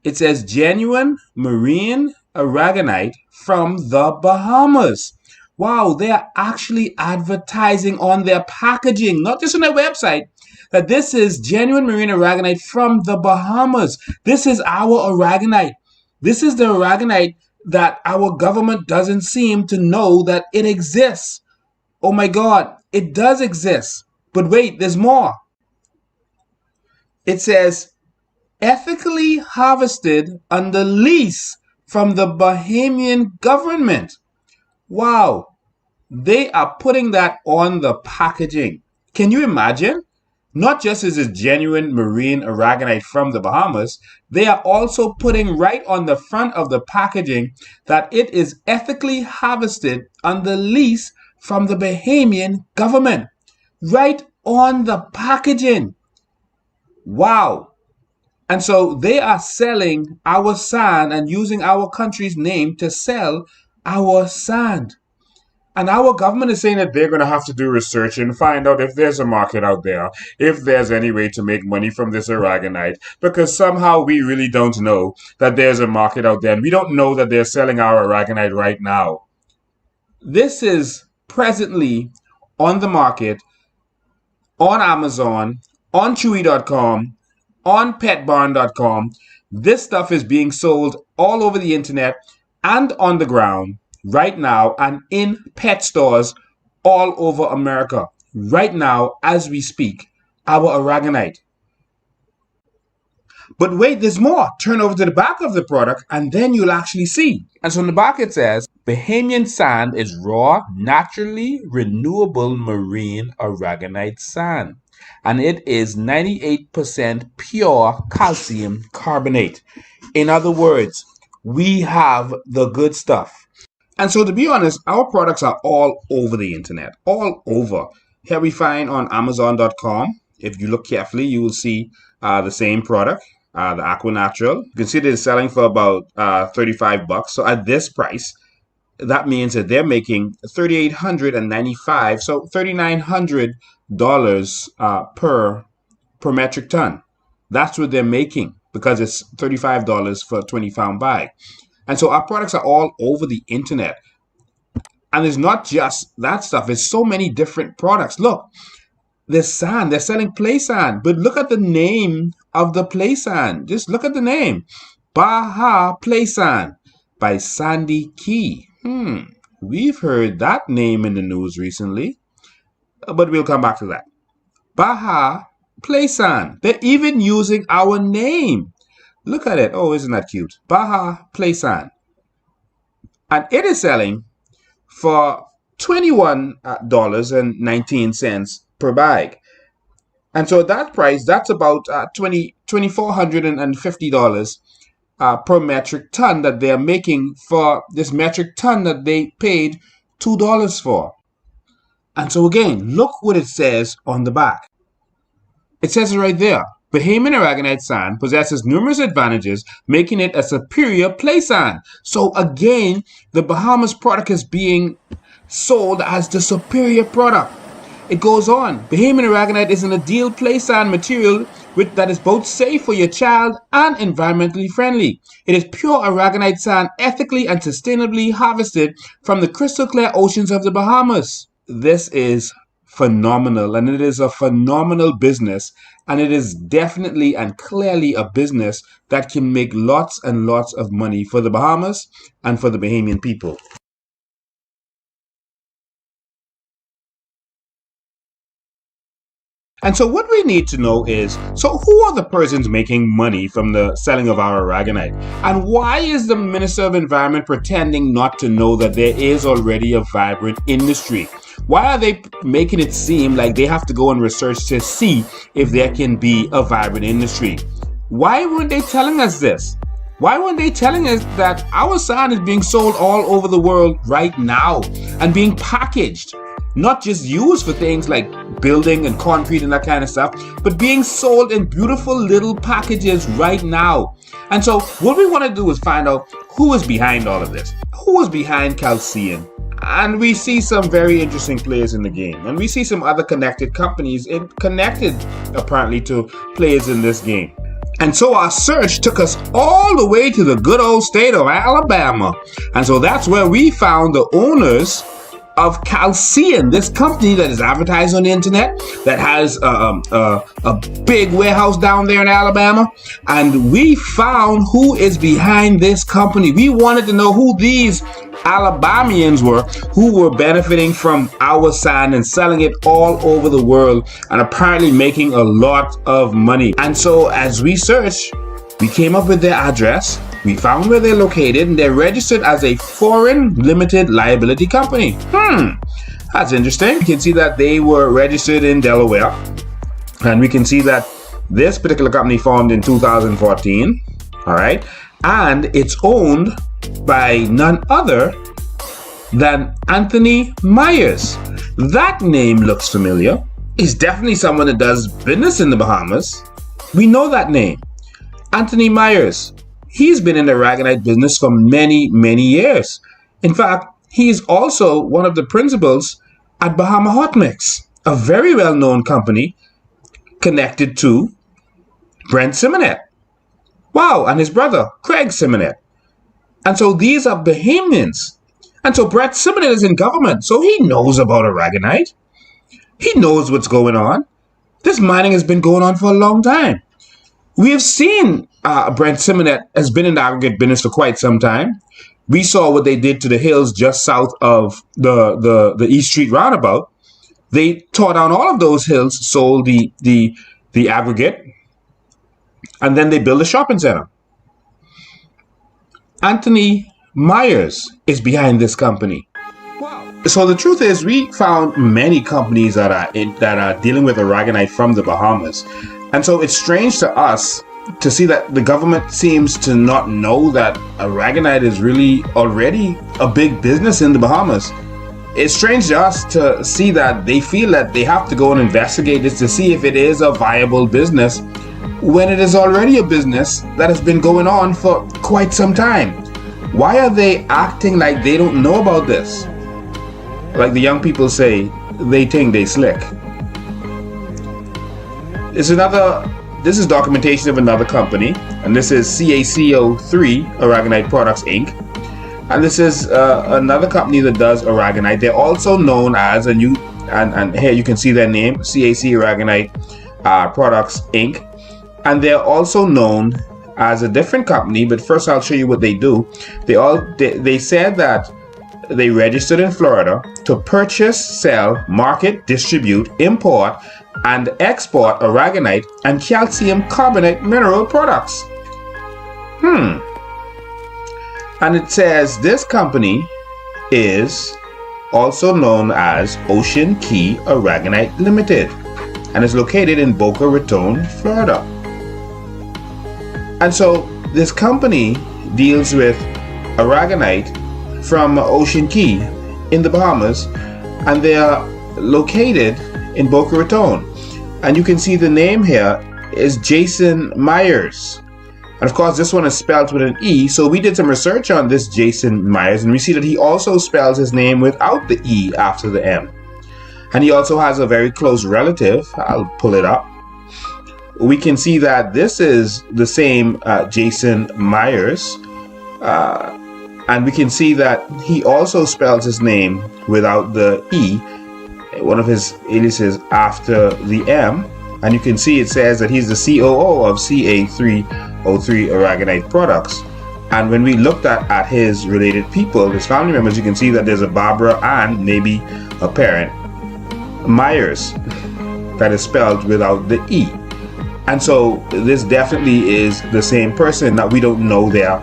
It says genuine marine aragonite from the Bahamas. Wow, they are actually advertising on their packaging, not just on their website, that this is genuine marine aragonite from the Bahamas. This is our aragonite. This is the aragonite that our government doesn't seem to know that it exists. Oh my God, it does exist. But wait, there's more. It says ethically harvested under lease from the Bahamian government. Wow, they are putting that on the packaging. Can you imagine? Not just is it genuine marine aragonite from the Bahamas, they are also putting right on the front of the packaging that it is ethically harvested under lease from the Bahamian government. Right on the packaging. Wow. And so they are selling our sand and using our country's name to sell our sand. And our government is saying that they're going to have to do research and find out if there's a market out there, if there's any way to make money from this aragonite, because somehow we really don't know that there's a market out there, and we don't know that they're selling our aragonite right now. This is presently on the market, on Amazon, on Chewy.com, on PetBarn.com. This stuff is being sold all over the internet and on the ground right now and in pet stores all over America right now as we speak, our aragonite. But wait, there's more. Turn over to the back of the product and then you'll actually see. And so on the back it says, Bahamian sand is raw, naturally renewable marine aragonite sand. And it is 98% pure calcium carbonate. In other words, we have the good stuff. And so to be honest, our products are all over the internet, all over. Here we find on Amazon.com. If you look carefully, you will see the same product, the Aqua Natural. You can see that it's selling for about $35. So at this price, that means that they're making $3,895, so $3,900 per metric ton. That's what they're making because it's $35 for a 20-pound bag. And so our products are all over the internet. And it's not just that stuff. It's so many different products. Look, there's sand. They're selling play sand. But look at the name of the play sand. Just look at the name. Baja Play Sand by Sandy Key. We've heard that name in the news recently. But we'll come back to that. Baja Play Sand. They're even using our name. Look at it. Oh, isn't that cute? Baja Play Sand. And it is selling for $21.19 per bag. And so at that price, that's about $2,450 per metric ton that they're making for this metric ton that they paid $2 for. And so again, look what it says on the back. It says it right there. Bahamian aragonite sand possesses numerous advantages, making it a superior play sand. So again, the Bahamas product is being sold as the superior product. It goes on. Bahamian aragonite is an ideal play sand material that is both safe for your child and environmentally friendly. It is pure aragonite sand, ethically and sustainably harvested from the crystal clear oceans of the Bahamas. This is phenomenal, and it is a phenomenal business, and it is definitely and clearly a business that can make lots and lots of money for the Bahamas and for the Bahamian people. And so what we need to know is, so who are the persons making money from the selling of our aragonite? And why is the Minister of Environment pretending not to know that there is already a vibrant industry? Why are they making it seem like they have to go and research to see if there can be a vibrant industry? Why weren't they telling us this? Why weren't they telling us that our sand is being sold all over the world right now and being packaged? Not just used for things like building and concrete and that kind of stuff, but being sold in beautiful little packages right now. And so what we want to do is find out who is behind all of this. Who is behind Chalcedon? And we see some very interesting players in the game. And we see some other connected companies connected apparently to players in this game. And so our search took us all the way to the good old state of Alabama. And so that's where we found the owners of Chalcedon, this company that is advertised on the internet, that has a big warehouse down there in Alabama. And we found who is behind this company. We wanted to know who these Alabamians were, who were benefiting from our sand and selling it all over the world and apparently making a lot of money. And so as we searched, we came up with their address. We found where they're located, and they're registered as a foreign limited liability company. That's interesting. You can see that they were registered in Delaware, and we can see that this particular company formed in 2014. All right, and it's owned by none other than Anthony Myers. That name looks familiar. He's definitely someone that does business in the Bahamas. We know that name, Anthony Myers. He's been in the Aragonite business for many, many years. In fact, he is also one of the principals at Bahama Hot Mix, a very well-known company connected to Brent Simonet. Wow, and his brother, Craig Simonet. And so these are Bahamians. And so Brent Simonet is in government, so he knows about Aragonite. He knows what's going on. This mining has been going on for a long time. We have seen Brent Simonet has been in the aggregate business for quite some time. We saw what they did to the hills just south of the East Street roundabout. They tore down all of those hills, sold the aggregate, and then they built a shopping center. Anthony Myers is behind this company. Wow. So the truth is, we found many companies that are dealing with Aragonite from the Bahamas. And so it's strange to us to see that the government seems to not know that Aragonite is really already a big business in the Bahamas. It's strange to us to see that they feel that they have to go and investigate this to see if it is a viable business when it is already a business that has been going on for quite some time. Why are they acting like they don't know about this? Like the young people say, they think they slick. This is documentation of another company, and this is CACO3 Aragonite Products Inc. And this is another company that does Aragonite. They're also known as, and here you can see their name, CAC Aragonite Products Inc. And they're also known as a different company, but first I'll show you what they do. They said that they registered in Florida to purchase, sell, market, distribute, import, and export Aragonite and calcium carbonate mineral products. And it says this company is also known as Ocean Key Aragonite Limited and is located in Boca Raton, Florida. And so this company deals with Aragonite from Ocean Key in the Bahamas, and they are located in Boca Raton. And you can see the name here is Jason Myers. And of course, this one is spelled with an E. So we did some research on this Jason Myers, and we see that he also spells his name without the E after the M. And he also has a very close relative. I'll pull it up. We can see that this is the same Jason Myers. And we can see that he also spells his name without the E, one of his aliases after the M. And you can see it says that he's the COO of CA303 Aragonite Products. And when we looked at his related people, his family members, you can see that there's a Barbara and maybe a parent, Myers, that is spelled without the E. And so this definitely is the same person. That we don't know their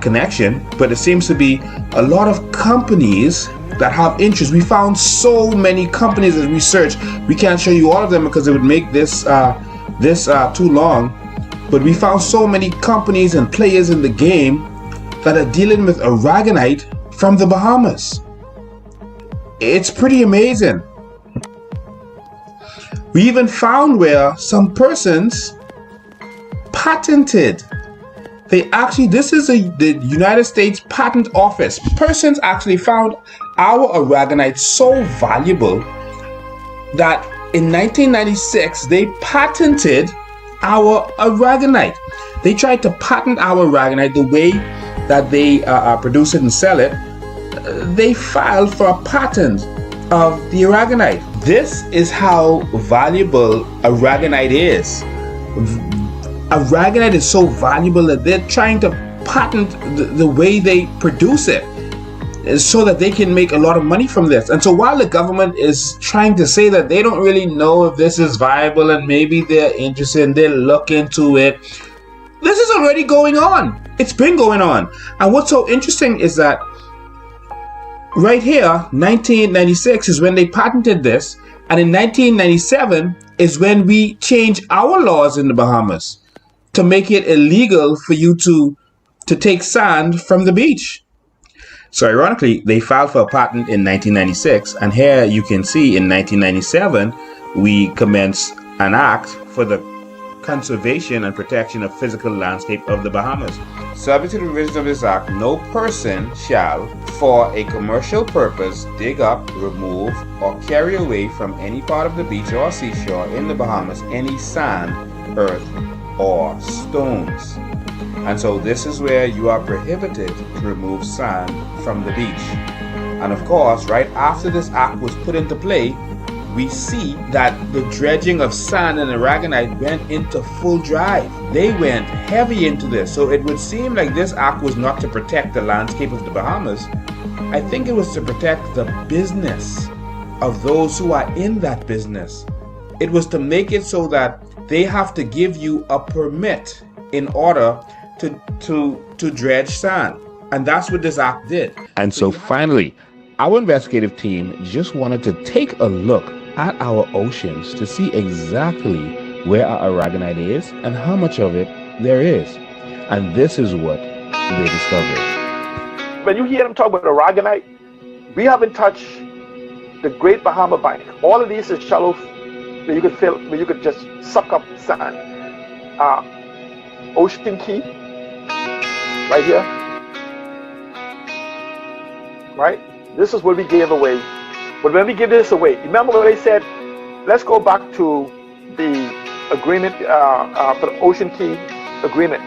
connection, but it seems to be a lot of companies that have interest. We found so many companies as we searched. We can't show you all of them because it would make this too long. but we found so many companies and players in the game that are dealing with aragonite from the Bahamas. It's pretty amazing. We even found where some persons patented. This is the United States Patent Office. Persons actually found our aragonite so valuable that in 1996 they patented our aragonite. They tried to patent our aragonite the way that they produce it and sell it. They filed for a patent of the aragonite. This is how valuable aragonite is. Aragonite is so valuable that they're trying to patent the way they produce it so that they can make a lot of money from this. And so while the government is trying to say that they don't really know if this is viable and maybe they're interested and they'll look into it, this is already going on. It's been going on. And what's so interesting is that right here, 1996 is when they patented this, and in 1997 is when we changed our laws in the Bahamas to make it illegal for you to take sand from the beach. So ironically, they filed for a patent in 1996, and here you can see in 1997 we commenced an act for the conservation and protection of physical landscape of the Bahamas. Subject to the provisions of this act, no person shall, for a commercial purpose, dig up, remove, or carry away from any part of the beach or seashore in the Bahamas any sand, earth, or stones. And so this is where you are prohibited to remove sand from the beach. And of course, right after this act was put into play, we see that the dredging of sand and aragonite went into full drive. They went heavy into this. So it would seem like this act was not to protect the landscape of the Bahamas. I think it was to protect the business of those who are in that business. It was to make it so that they have to give you a permit in order to dredge sand. And that's what this act did. And so finally, our investigative team just wanted to take a look at our oceans to see exactly where our aragonite is and how much of it there is. And this is what they discovered. When you hear them talk about aragonite, we haven't touched the Great Bahama Bank. All of these is shallow where you could fill, where you could just suck up sand. Ocean Key, right here. Right? This is what we gave away. But when we give this away, remember what they said? Let's go back to the agreement for the Ocean Key agreement.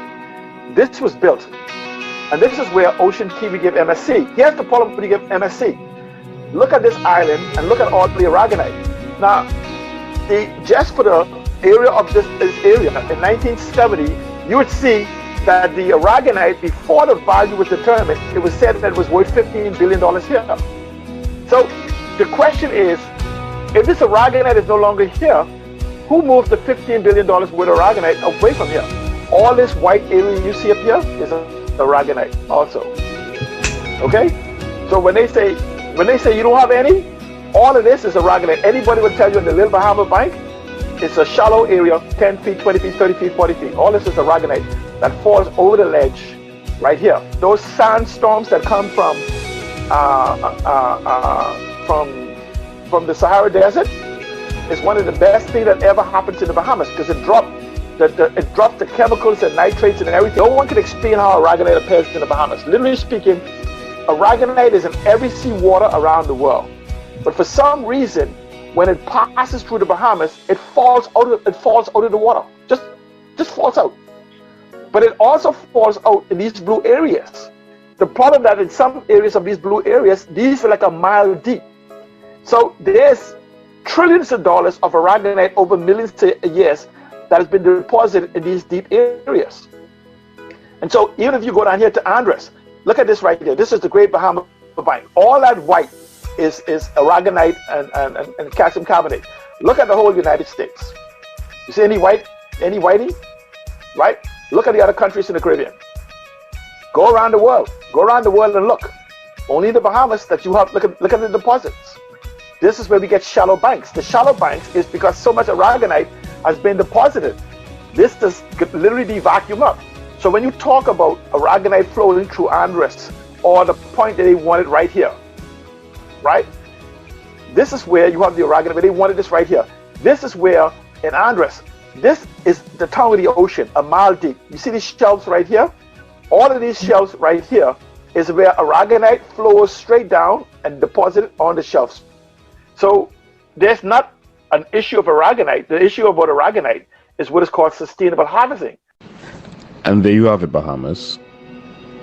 This was built, and this is where Ocean Key we give MSC. Here's the problem when you give MSC. Look at this island and look at all the aragonite. Now, just for the area of this area in 1970, you would see that the aragonite, before the value was determined, it was said that it was worth $15 billion here. So the question is, if this aragonite is no longer here, who moved the $15 billion worth of aragonite away from here? All this white area you see up here is aragonite also. Okay? So when they say you don't have any, all of this is aragonite. Anybody will tell you in the Little Bahama Bank, it's a shallow area, 10 feet, 20 feet, 30 feet, 40 feet. All this is aragonite that falls over the ledge right here. Those sandstorms that come from the Sahara Desert is one of the best things that ever happened to the Bahamas, because it dropped the chemicals and nitrates and everything. No one can explain how aragonite appears in the Bahamas. Literally speaking, aragonite is in every seawater around the world. But for some reason, when it passes through the Bahamas, it falls out of the water. Just falls out. But it also falls out in these blue areas. The problem that in some areas of these blue areas, these are like a mile deep. So there's trillions of dollars of aragonite over millions of years that has been deposited in these deep areas. And so even if you go down here to Andres, look at this right here. This is the Great Bahama Bank. All that white is aragonite and calcium carbonate. Look at the whole United States. You see any white? Any whitey? Right? Look at the other countries in the Caribbean. Go around the world. Go around the world and look. Only the Bahamas that you have, look at the deposits. This is where we get shallow banks. The shallow banks is because so much aragonite has been deposited. This just could literally be vacuumed up. So when you talk about aragonite flowing through Andres, or the point that they wanted right here, right? This is where you have the aragonite, but they wanted this right here. This is where in Andres, this is the tongue of the ocean, a mile deep. You see these shelves right here? All of these shelves right here is where aragonite flows straight down and deposited on the shelves. So there's not an issue of aragonite. The issue about aragonite is what is called sustainable harvesting. And there you have it, Bahamas.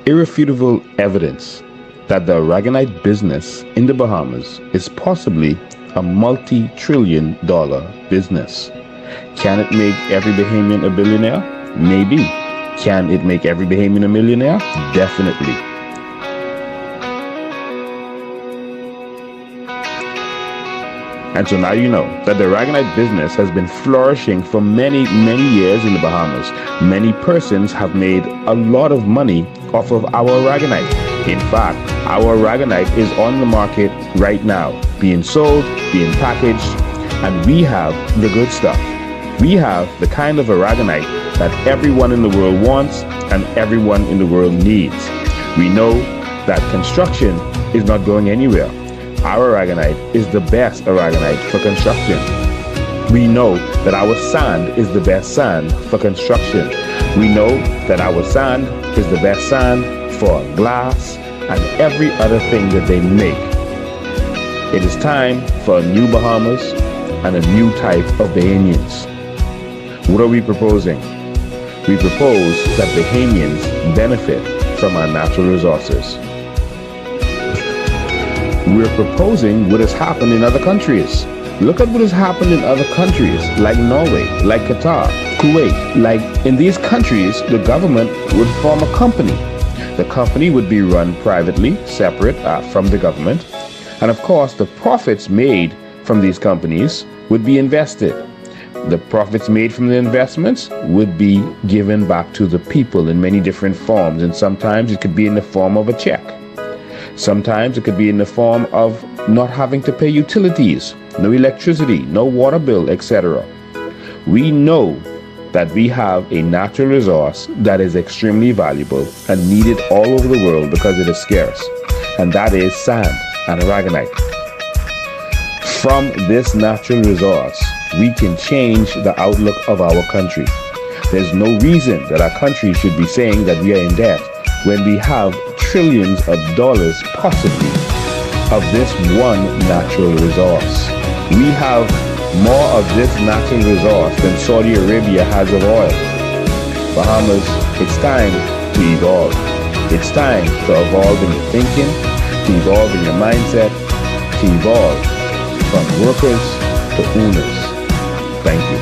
Irrefutable evidence that the aragonite business in the Bahamas is possibly a multi-trillion-dollar business. Can it make every Bahamian a billionaire? Maybe. Can it make every Bahamian a millionaire? Definitely. And so now you know that the aragonite business has been flourishing for many, many years in the Bahamas. Many persons have made a lot of money off of our aragonite. In fact, our aragonite is on the market right now, being sold, being packaged, and we have the good stuff. We have the kind of aragonite that everyone in the world wants and everyone in the world needs. We know that construction is not going anywhere. Our aragonite is the best aragonite for construction. We know that our sand is the best sand for construction. We know that our sand is the best sand for glass and every other thing that they make. It is time for a new Bahamas and a new type of Bahamians. What are we proposing? We propose that Bahamians benefit from our natural resources. We're proposing what has happened in other countries. Look at what has happened in other countries like Norway, like Qatar, Kuwait. Like in these countries, the government would form a company. The company would be run privately, separate from the government. And of course, the profits made from these companies would be invested. The profits made from the investments would be given back to the people in many different forms. And sometimes it could be in the form of a check. Sometimes it could be in the form of not having to pay utilities, no electricity, no water bill, etc. We know that we have a natural resource that is extremely valuable and needed all over the world because it is scarce, and that is sand and aragonite. From this natural resource, we can change the outlook of our country. There's no reason that our country should be saying that we are in debt when we have trillions of dollars possibly of this one natural resource. We have more of this natural resource than Saudi Arabia has of oil. Bahamas, it's time to evolve. It's time to evolve in your thinking, to evolve in your mindset, to evolve from workers to owners. Thank you.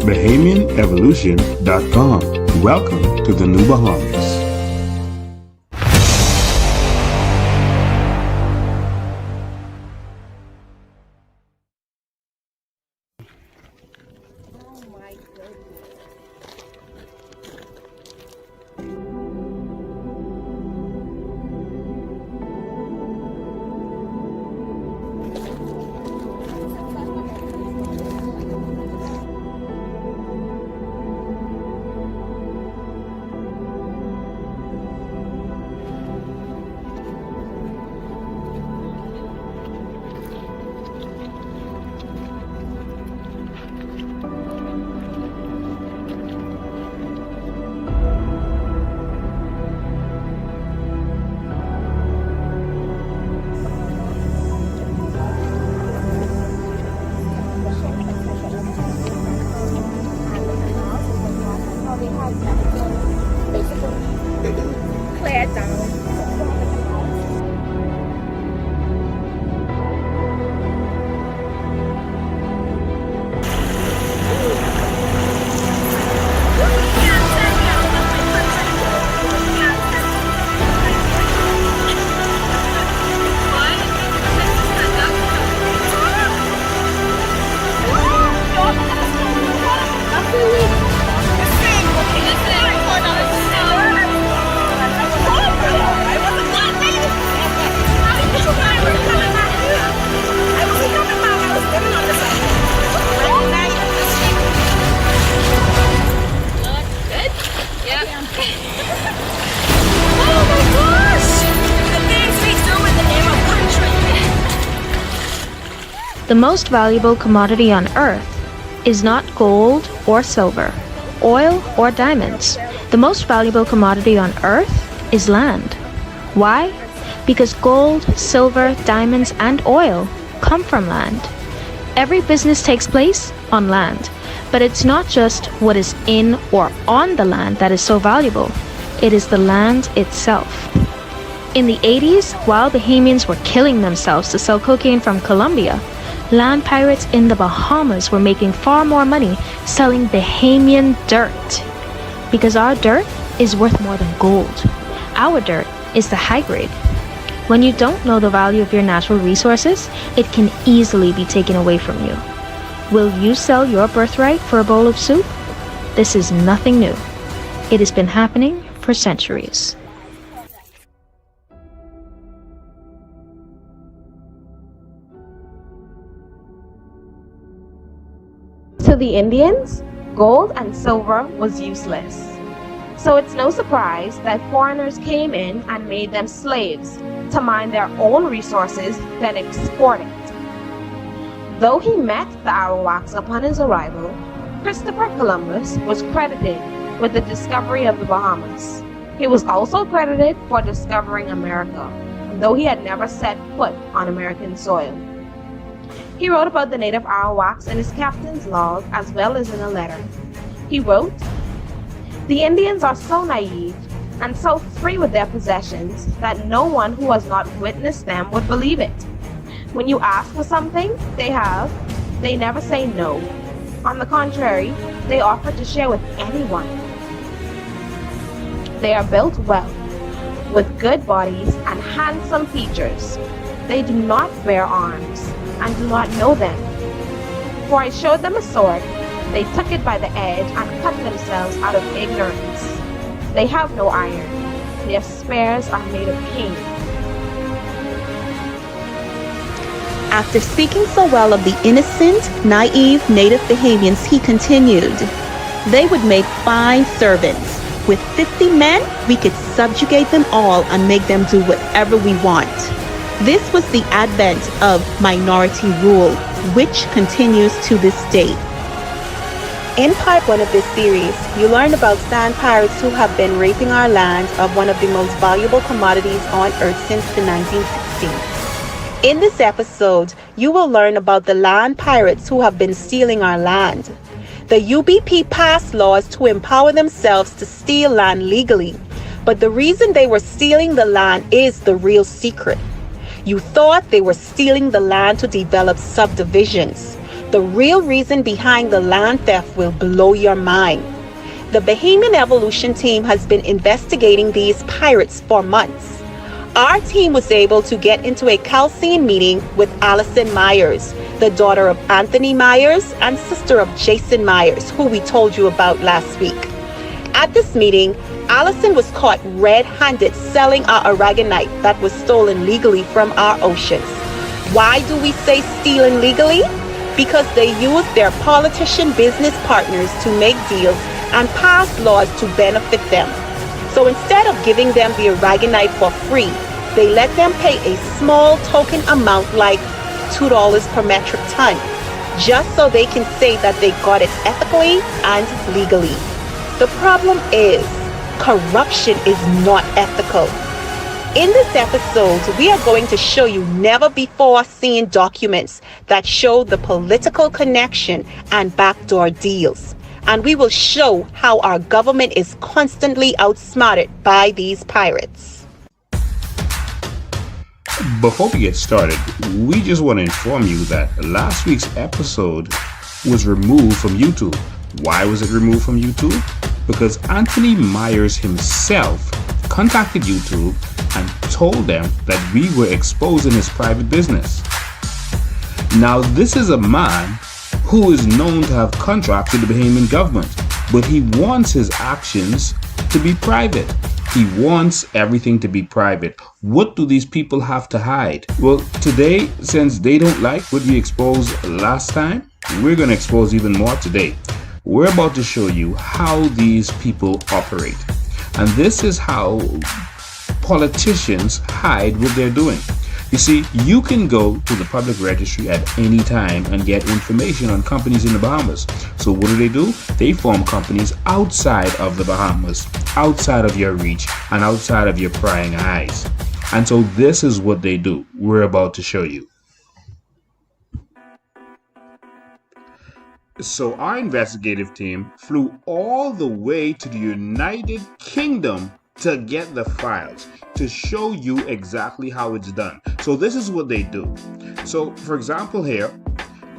BahamianEvolution.com. Welcome to the New Bahamas. The most valuable commodity on earth is not gold or silver, oil or diamonds. The most valuable commodity on earth is land. Why? Because gold, silver, diamonds, and oil come from land. Every business takes place on land, but it's not just what is in or on the land that is so valuable. It is the land itself. In the 80s, while Bahamians were killing themselves to sell cocaine from Colombia, land pirates in the Bahamas were making far more money selling Bahamian dirt. Because our dirt is worth more than gold. Our dirt is the high grade. When you don't know the value of your natural resources, it can easily be taken away from you. Will you sell your birthright for a bowl of soup? This is nothing new. It has been happening for centuries. To the Indians, gold and silver was useless. So it's no surprise that foreigners came in and made them slaves to mine their own resources, then export it. Though he met the Arawaks upon his arrival, Christopher Columbus was credited with the discovery of the Bahamas. He was also credited for discovering America, though he had never set foot on American soil. He wrote about the native Arawaks in his captain's log as well as in a letter. He wrote, "The Indians are so naive and so free with their possessions that no one who has not witnessed them would believe it. When you ask for something they never say no. On the contrary, they offer to share with anyone. They are built well, with good bodies and handsome features. They do not bear arms and do not know them. For I showed them a sword, they took it by the edge and cut themselves out of ignorance. They have no iron, their spears are made of cane." After speaking so well of the innocent, naive native Bahamians, he continued, "They would make fine servants. With 50 men, we could subjugate them all and make them do whatever we want." This was the advent of minority rule, which continues to this day. In part 1 of this series, you learn about sand pirates who have been raping our land of one of the most valuable commodities on earth since the 1960s. In this episode, you will learn about the land pirates who have been stealing our land. The UBP passed laws to empower themselves to steal land legally, but the reason they were stealing the land is the real secret. You thought they were stealing the land to develop subdivisions. The real reason behind the land theft will blow your mind. The Bahamian Evolution team has been investigating these pirates for months. Our team was able to get into a calcine meeting with Allison Myers, the daughter of Anthony Myers and sister of Jason Myers, who we told you about last week. At this meeting, Allison was caught red-handed selling our aragonite that was stolen legally from our oceans. Why do we say stealing legally? Because they used their politician business partners to make deals and pass laws to benefit them. So instead of giving them the aragonite for free, they let them pay a small token amount like $2 per metric ton, just so they can say that they got it ethically and legally. The problem is, corruption is not ethical. In this episode, we are going to show you never before seen documents that show the political connection and backdoor deals. And we will show how our government is constantly outsmarted by these pirates. Before we get started, we just want to inform you that last week's episode was removed from YouTube. Why was it removed from YouTube? Because Anthony Myers himself contacted YouTube and told them that we were exposing his private business. Now, this is a man who is known to have contracts with the Bahamian government, but he wants his actions to be private. He wants everything to be private. What do these people have to hide? Well, today, since they don't like what we exposed last time, we're going to expose even more today. We're about to show you how these people operate. And this is how politicians hide what they're doing. You see, you can go to the public registry at any time and get information on companies in the Bahamas. So what do? They form companies outside of the Bahamas, outside of your reach, and outside of your prying eyes. And so this is what they do. We're about to show you. So our investigative team flew all the way to the United Kingdom to get the files, to show you exactly how it's done. So this is what they do. So for example here,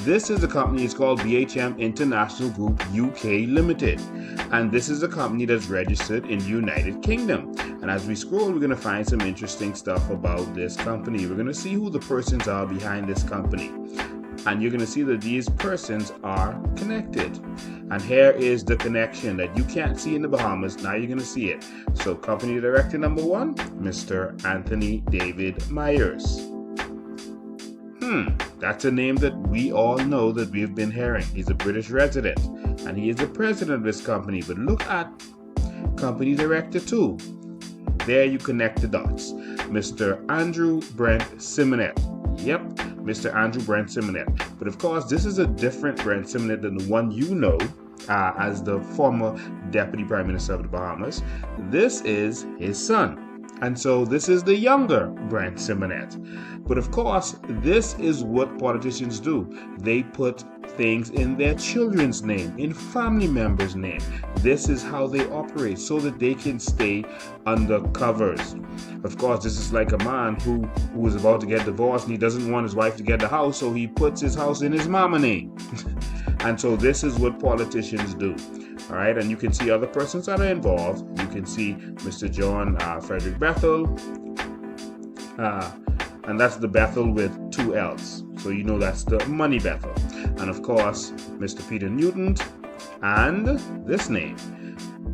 this is a company, it's called BHM International Group UK Limited. And this is a company that's registered in the United Kingdom. And as we scroll, we're going to find some interesting stuff about this company. We're going to see who the persons are behind this company. And you're going to see that these persons are connected. And here is the connection that you can't see in the Bahamas. Now you're going to see it. So company director number 1, Mr. Anthony David Myers. That's a name that we all know that we've been hearing. He's a British resident and he is the president of this company. But look at company director 2. There you connect the dots. Mr. Andrew Brent Simonet. Yep, Mr. Andrew Brent Simonet. But of course, this is a different Brent Simonet than the one you know as the former Deputy Prime Minister of the Bahamas. This is his son. And so this is the younger Brent Simonet. But of course, this is what politicians do. They put things in their children's name, in family members' name. This is how they operate so that they can stay under covers. Of course, this is like a man who is about to get divorced and he doesn't want his wife to get the house, so he puts his house in his mama name. And so this is what politicians do. All right, and you can see other persons that are involved. You can see Mr. John Frederick Bethel, and that's the Bethel with 2 L's. So you know that's the money Bethel. And of course, Mr. Peter Newton, and this name,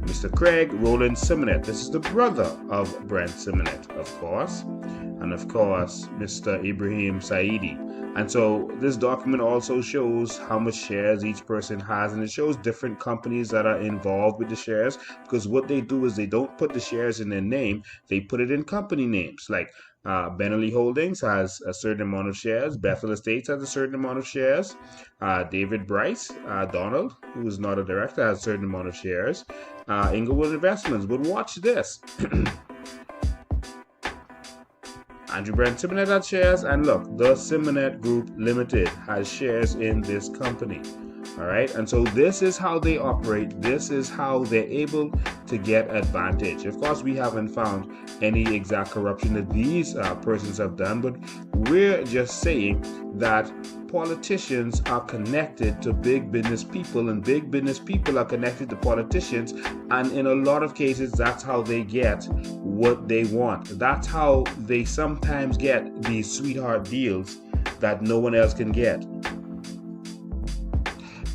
Mr. Craig Roland Simonet. This is the brother of Brent Simonet, of course. And of course, Mr. Ibrahim Saidi. And so this document also shows how much shares each person has, and it shows different companies that are involved with the shares, because what they do is they don't put the shares in their name, they put it in company names. Like Benelli Holdings has a certain amount of shares, Bethel Estates has a certain amount of shares, David Bryce, Donald, who is not a director, has a certain amount of shares, Inglewood Investments. But watch this. Andrew Brent Simonet has shares, and look, the Simonet Group Limited has shares in this company. All right, and so this is how they operate. This is how they're able to get advantage. Of course, we haven't found any exact corruption that these persons have done, but we're just saying that politicians are connected to big business people, and big business people are connected to politicians, and in a lot of cases, that's how they get what they want. That's how they sometimes get these sweetheart deals that no one else can get.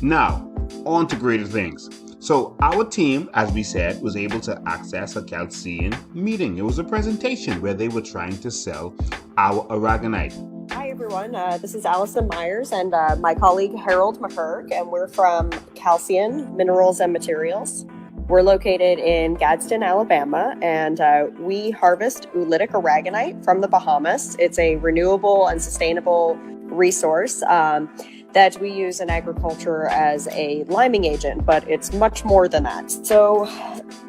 Now, on to greater things. So our team, as we said, was able to access a Chalcedon meeting. It was a presentation where they were trying to sell our aragonite. Hi everyone, this is Allison Myers and my colleague Harold McCurk, and we're from Chalcedon Minerals and Materials. We're located in Gadsden, Alabama, and we harvest oolitic aragonite from the Bahamas. It's a renewable and sustainable resource that we use in agriculture as a liming agent, but it's much more than that. So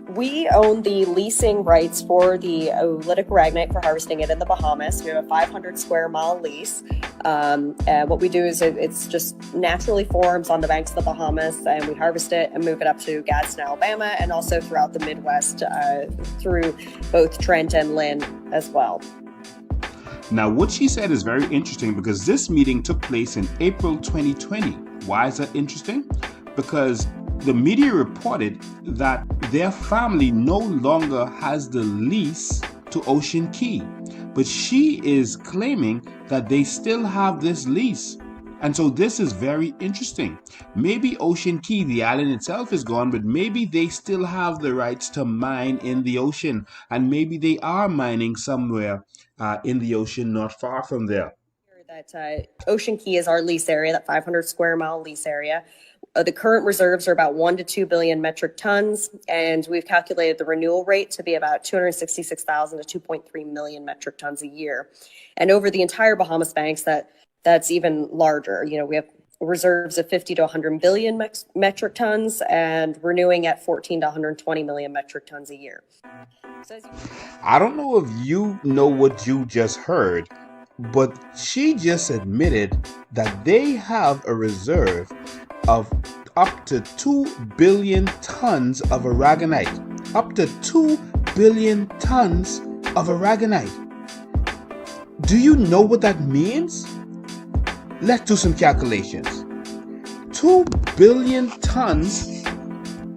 we own the leasing rights for the oolitic aragonite for harvesting it in the Bahamas. We have a 500 square mile lease. And what we do is it's just naturally forms on the banks of the Bahamas, and we harvest it and move it up to Gadsden, Alabama, and also throughout the Midwest through both Trent and Lynn as well. Now, what she said is very interesting because this meeting took place in April 2020. Why is that interesting? Because the media reported that their family no longer has the lease to Ocean Key, but she is claiming that they still have this lease. And so this is very interesting. Maybe Ocean Key, the island itself, is gone, but maybe they still have the rights to mine in the ocean, and maybe they are mining somewhere in the ocean not far from there. That Ocean Key is our lease area, that 500 square mile lease area. The current reserves are about 1 to 2 billion metric tons, and we've calculated the renewal rate to be about 266,000 to 2.3 million metric tons a year. And over the entire Bahamas banks, that's even larger. You know, we have reserves of 50 to 100 billion metric tons and renewing at 14 to 120 million metric tons a year. I don't know if you know what you just heard, but she just admitted that they have a reserve of up to 2 billion tons of aragonite. Up to 2 billion tons of aragonite. Do you know what that means? Let's do some calculations. 2 billion tons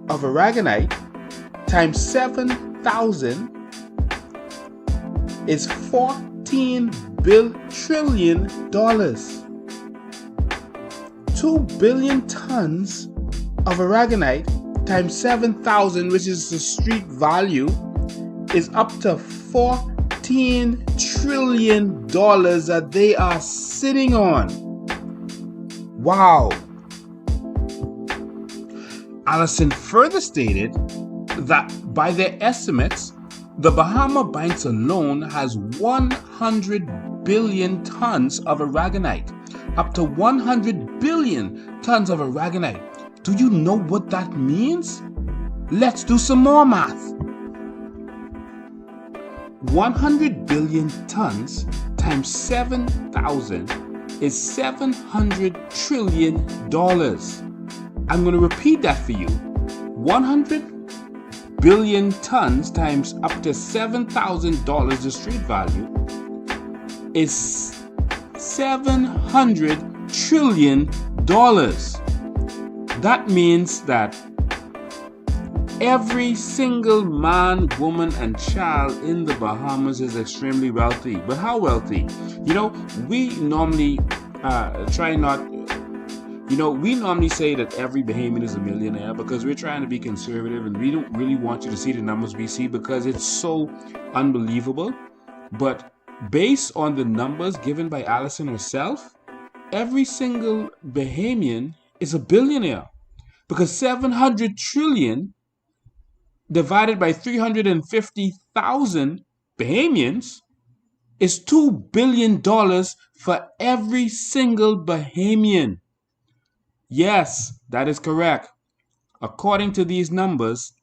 of aragonite times 7,000 is $14 trillion. 2 billion tons of aragonite times 7,000, which is the street value, is up to $14 trillion that they are sitting on. Wow. Allison further stated that by their estimates, the Bahama banks alone has 100 billion tons of aragonite. Up to 100 billion tons of aragonite. Do you know what that means? Let's do some more math. 100 billion tons times 7,000 is $700 trillion. I'm going to repeat that for you. 100 billion tons times up to $7,000, the street value, is $700 trillion. That means that every single man, woman, and child in the Bahamas is extremely wealthy. But how wealthy? You know, we normally we normally say that every Bahamian is a millionaire because we're trying to be conservative and we don't really want you to see the numbers we see because it's so unbelievable. But based on the numbers given by Allison herself, every single Bahamian is a billionaire because 700 trillion divided by 350,000 Bahamians is $2 billion for every single Bahamian. Yes, that is correct. According to these numbers,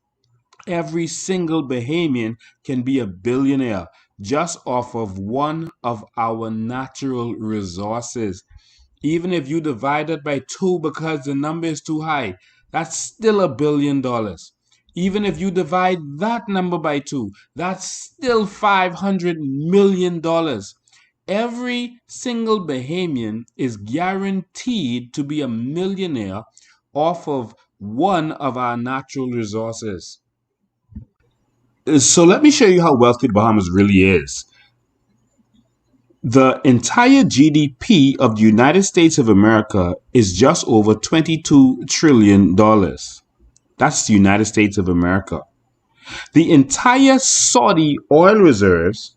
every single Bahamian can be a billionaire just off of one of our natural resources. Even if you divide it by 2 because the number is too high, that's still $1 billion. Even if you divide that number by 2, that's still $500 million. Every single Bahamian is guaranteed to be a millionaire off of one of our natural resources. So let me show you how wealthy the Bahamas really is. The entire GDP of the United States of America is just over $22 trillion. That's the United States of America. The entire Saudi oil reserves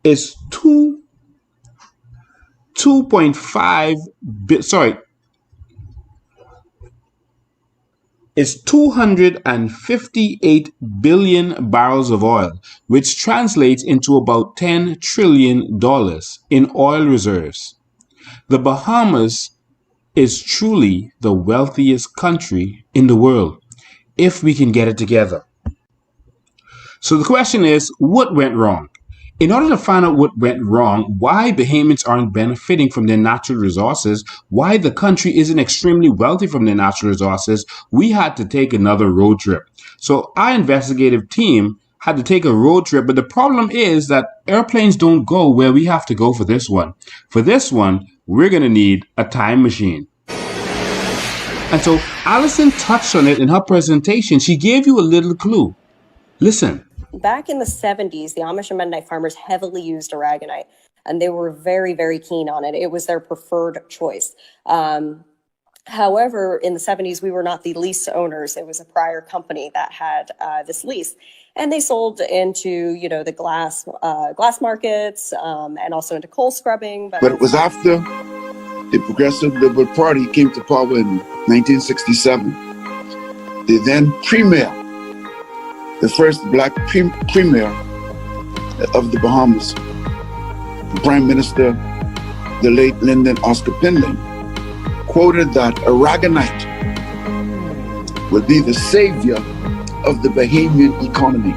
is 258 billion barrels of oil, which translates into about $10 trillion in oil reserves. The Bahamas is truly the wealthiest country in the world, if we can get it together. So the question is, what went wrong? In order to find out what went wrong, why Bahamians aren't benefiting from their natural resources, why the country isn't extremely wealthy from their natural resources, we had to take another road trip. So our investigative team had to take a road trip, but the problem is that airplanes don't go where we have to go for this one. For this one, we're going to need a time machine. And so Allison touched on it in her presentation. She gave you a little clue. Listen. Back in the 70s, the Amish and Mennonite farmers heavily used aragonite, and they were very, very keen on it. It was their preferred choice. However, in the 70s, we were not the lease owners. It was a prior company that had this lease, and they sold into, the glass markets and also into coal scrubbing. But it was after the Progressive Liberal Party came to power in 1967. The then premier, the first black premier of the Bahamas, the Prime Minister, the late Lyndon Oscar Pindling, quoted that Aragonite would be the savior of the Bahamian economy.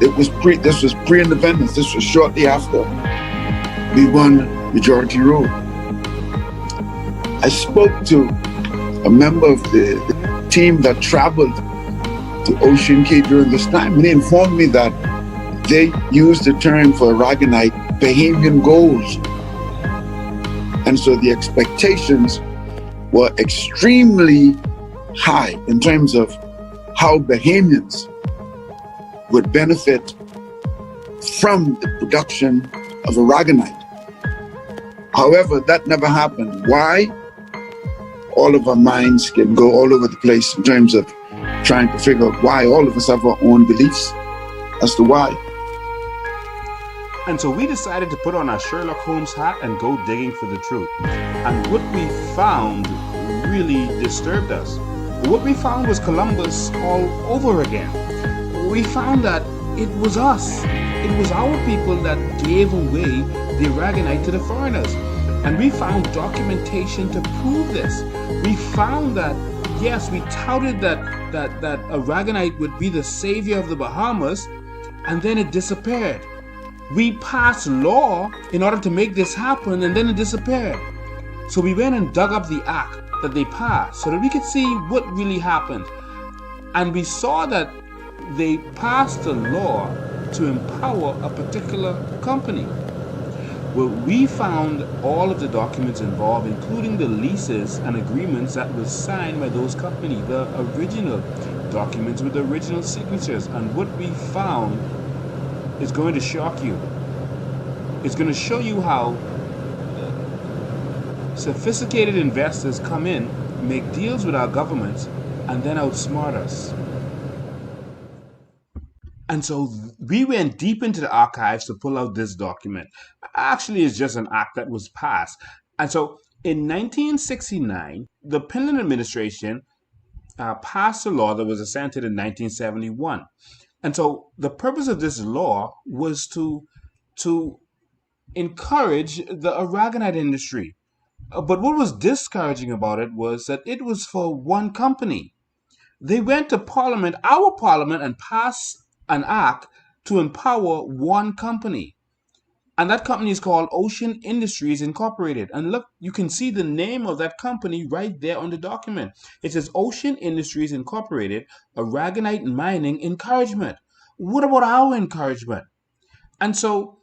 This was pre-independence. This was shortly after we won majority rule. I spoke to a member of the team that traveled to Ocean Cay during this time, and he informed me that they used the term for Aragonite Bahamian gold. And so the expectations were extremely high in terms of how Bahamians would benefit from the production of Aragonite. However, that never happened. Why? All of our minds can go all over the place in terms of trying to figure out why. All of us have our own beliefs as to why. And so we decided to put on our Sherlock Holmes hat and go digging for the truth. And what we found really disturbed us. What we found was Columbus all over again. We found that it was us. It was our people that gave away the Aragonite to the foreigners. And we found documentation to prove this. We found that, yes, we touted that Aragonite would be the savior of the Bahamas, and then it disappeared. We passed law in order to make this happen, and then it disappeared. So we went and dug up the act that they passed so that we could see what really happened. And we saw that they passed a law to empower a particular company. Well, we found all of the documents involved, including the leases and agreements that were signed by those companies, the original documents with the original signatures. And what we found is going to shock you. It's going to show you how sophisticated investors come in, make deals with our governments, and then outsmart us. And so we went deep into the archives to pull out this document. Actually, it's just an act that was passed. And so in 1969, the Pindling administration passed a law that was assented in 1971. And so the purpose of this law was to encourage the Aragonite industry. But what was discouraging about it was that it was for one company. They went to Parliament, our Parliament, and passed an act to empower one company. And that company is called Ocean Industries Incorporated. And look, you can see the name of that company right there on the document. It says Ocean Industries Incorporated, Aragonite Mining Encouragement. What about our encouragement? And so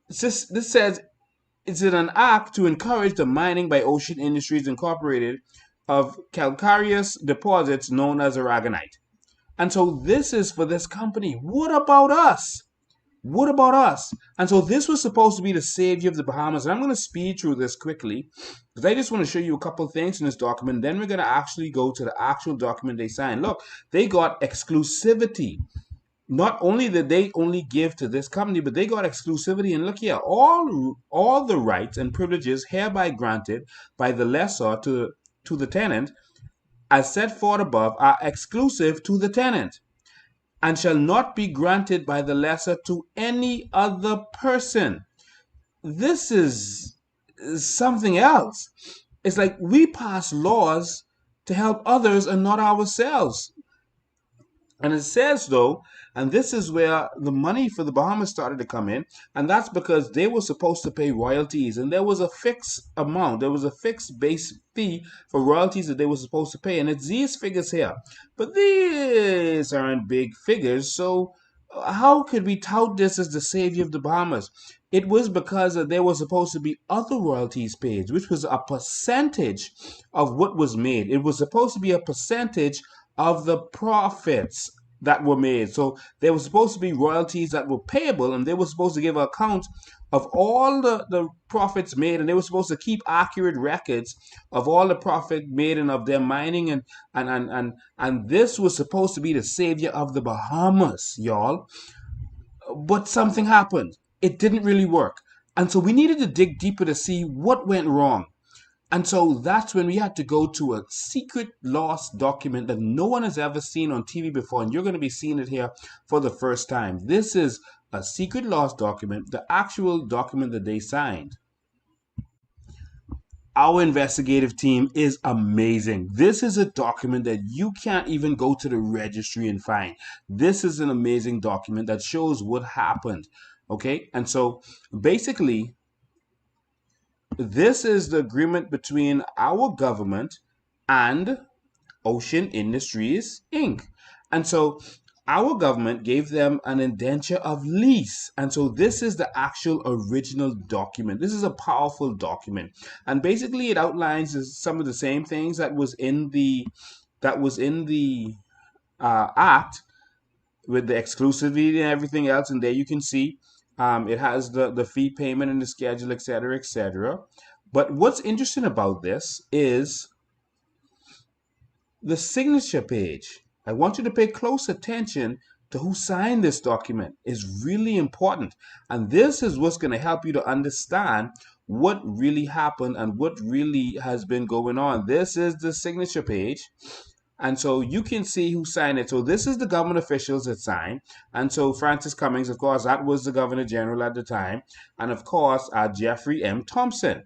this says it's an act to encourage the mining by Ocean Industries Incorporated of calcareous deposits known as Aragonite. And so this is for this company. What about us? What about us? And so this was supposed to be the savior of the Bahamas. And I'm going to speed through this quickly because I just want to show you a couple of things in this document. Then we're going to actually go to the actual document they signed. Look, they got exclusivity. Not only did they only give to this company, but they got exclusivity. And look here, all the rights and privileges hereby granted by the lessor to the tenant, as set forth above, are exclusive to the tenant and shall not be granted by the lessor to any other person. This is something else. It's like we pass laws to help others and not ourselves. And it says, though, and this is where the money for the Bahamas started to come in, and that's because they were supposed to pay royalties, and there was a fixed amount, there was a fixed base fee for royalties that they were supposed to pay, and it's these figures here. But these aren't big figures, so how could we tout this as the savior of the Bahamas? It was because there was supposed to be other royalties paid, which was a percentage of what was made. It was supposed to be a percentage of the profits that were made. So there was supposed to be royalties that were payable, and they were supposed to give an account of all the profits made, and they were supposed to keep accurate records of all the profit made and of their mining, and this was supposed to be the savior of the Bahamas, y'all. But something happened. It didn't really work. And so we needed to dig deeper to see what went wrong. And so that's when we had to go to a secret lost document that no one has ever seen on TV before, and you're going to be seeing it here for the first time. This is a secret lost document, the actual document that they signed. Our investigative team is amazing. This is a document that you can't even go to the registry and find. This is an amazing document that shows what happened. Okay, and so basically, this is the agreement between our government and Ocean Industries, Inc. And so our government gave them an indenture of lease. And so this is the actual original document. This is a powerful document. And basically it outlines some of the same things that was in the act, with the exclusivity and everything else. And there you can see it has the fee payment and the schedule, etc., etc. But what's interesting about this is the signature page. I want you to pay close attention to who signed this document. It's really important. And this is what's going to help you to understand what really happened and what really has been going on. This is the signature page. And so you can see who signed it. So this is the government officials that signed. And so Francis Cummings, of course, that was the Governor General at the time. And of course, Jeffrey M. Thompson.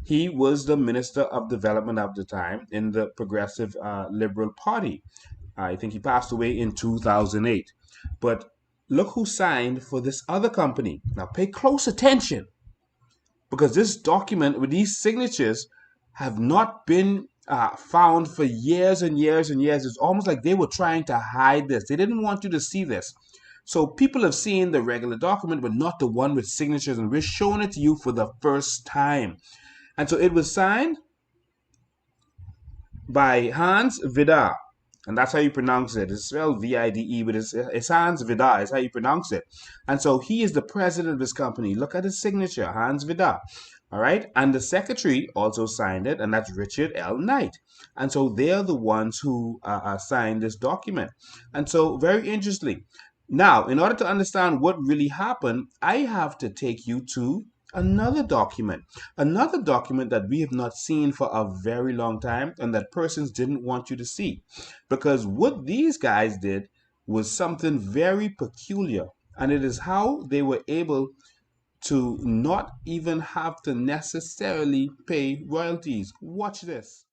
He was the Minister of Development at the time in the Progressive Liberal Party. I think he passed away in 2008. But look who signed for this other company. Now pay close attention, because this document with these signatures have not been found for years and years and years. It's almost like they were trying to hide this. They didn't want you to see this. So people have seen the regular document, but not the one with signatures, and we're showing it to you for the first time. And so it was signed by Hans Vidar, and that's how you pronounce it. It's spelled V-I-D-E, but it's Hans Vidar. It's how you pronounce it. And so he is the president of this company. Look at his signature, Hans Vidar. All right, and the secretary also signed it, and that's Richard L. Knight. And so they're the ones who signed this document. And so very interesting. Now, in order to understand what really happened, I have to take you to another document that we have not seen for a very long time, and that persons didn't want you to see, because what these guys did was something very peculiar, and it is how they were able to not even have to necessarily pay royalties. Watch this.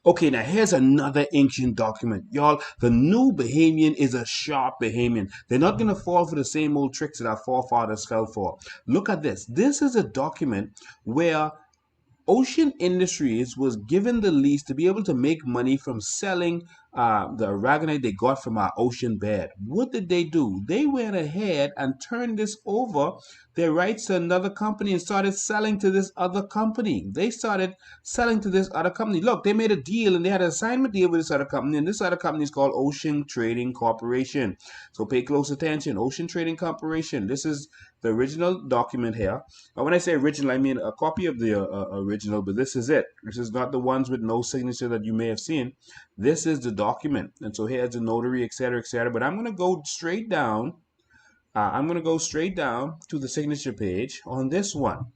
Okay, now here's another ancient document. Y'all, the new Bahamian is a sharp Bahamian. They're not going to fall for the same old tricks that our forefathers fell for. Look at this. This is a document where Ocean Industries was given the lease to be able to make money from selling the aragonite they got from our ocean bed. What did they do? They went ahead and turned this over, their rights, to another company, and started selling to this other company. They started selling to this other company. Look, they made a deal, and they had an assignment deal with this other company, and this other company is called Ocean Trading Corporation. So pay close attention. Ocean Trading Corporation. This is the original document here. And when I say original, I mean a copy of the original, but this is it. This is not the ones with no signature that you may have seen. This is the document. And so here's the notary, etc., etc. But I'm going to go straight down. To the signature page on this one.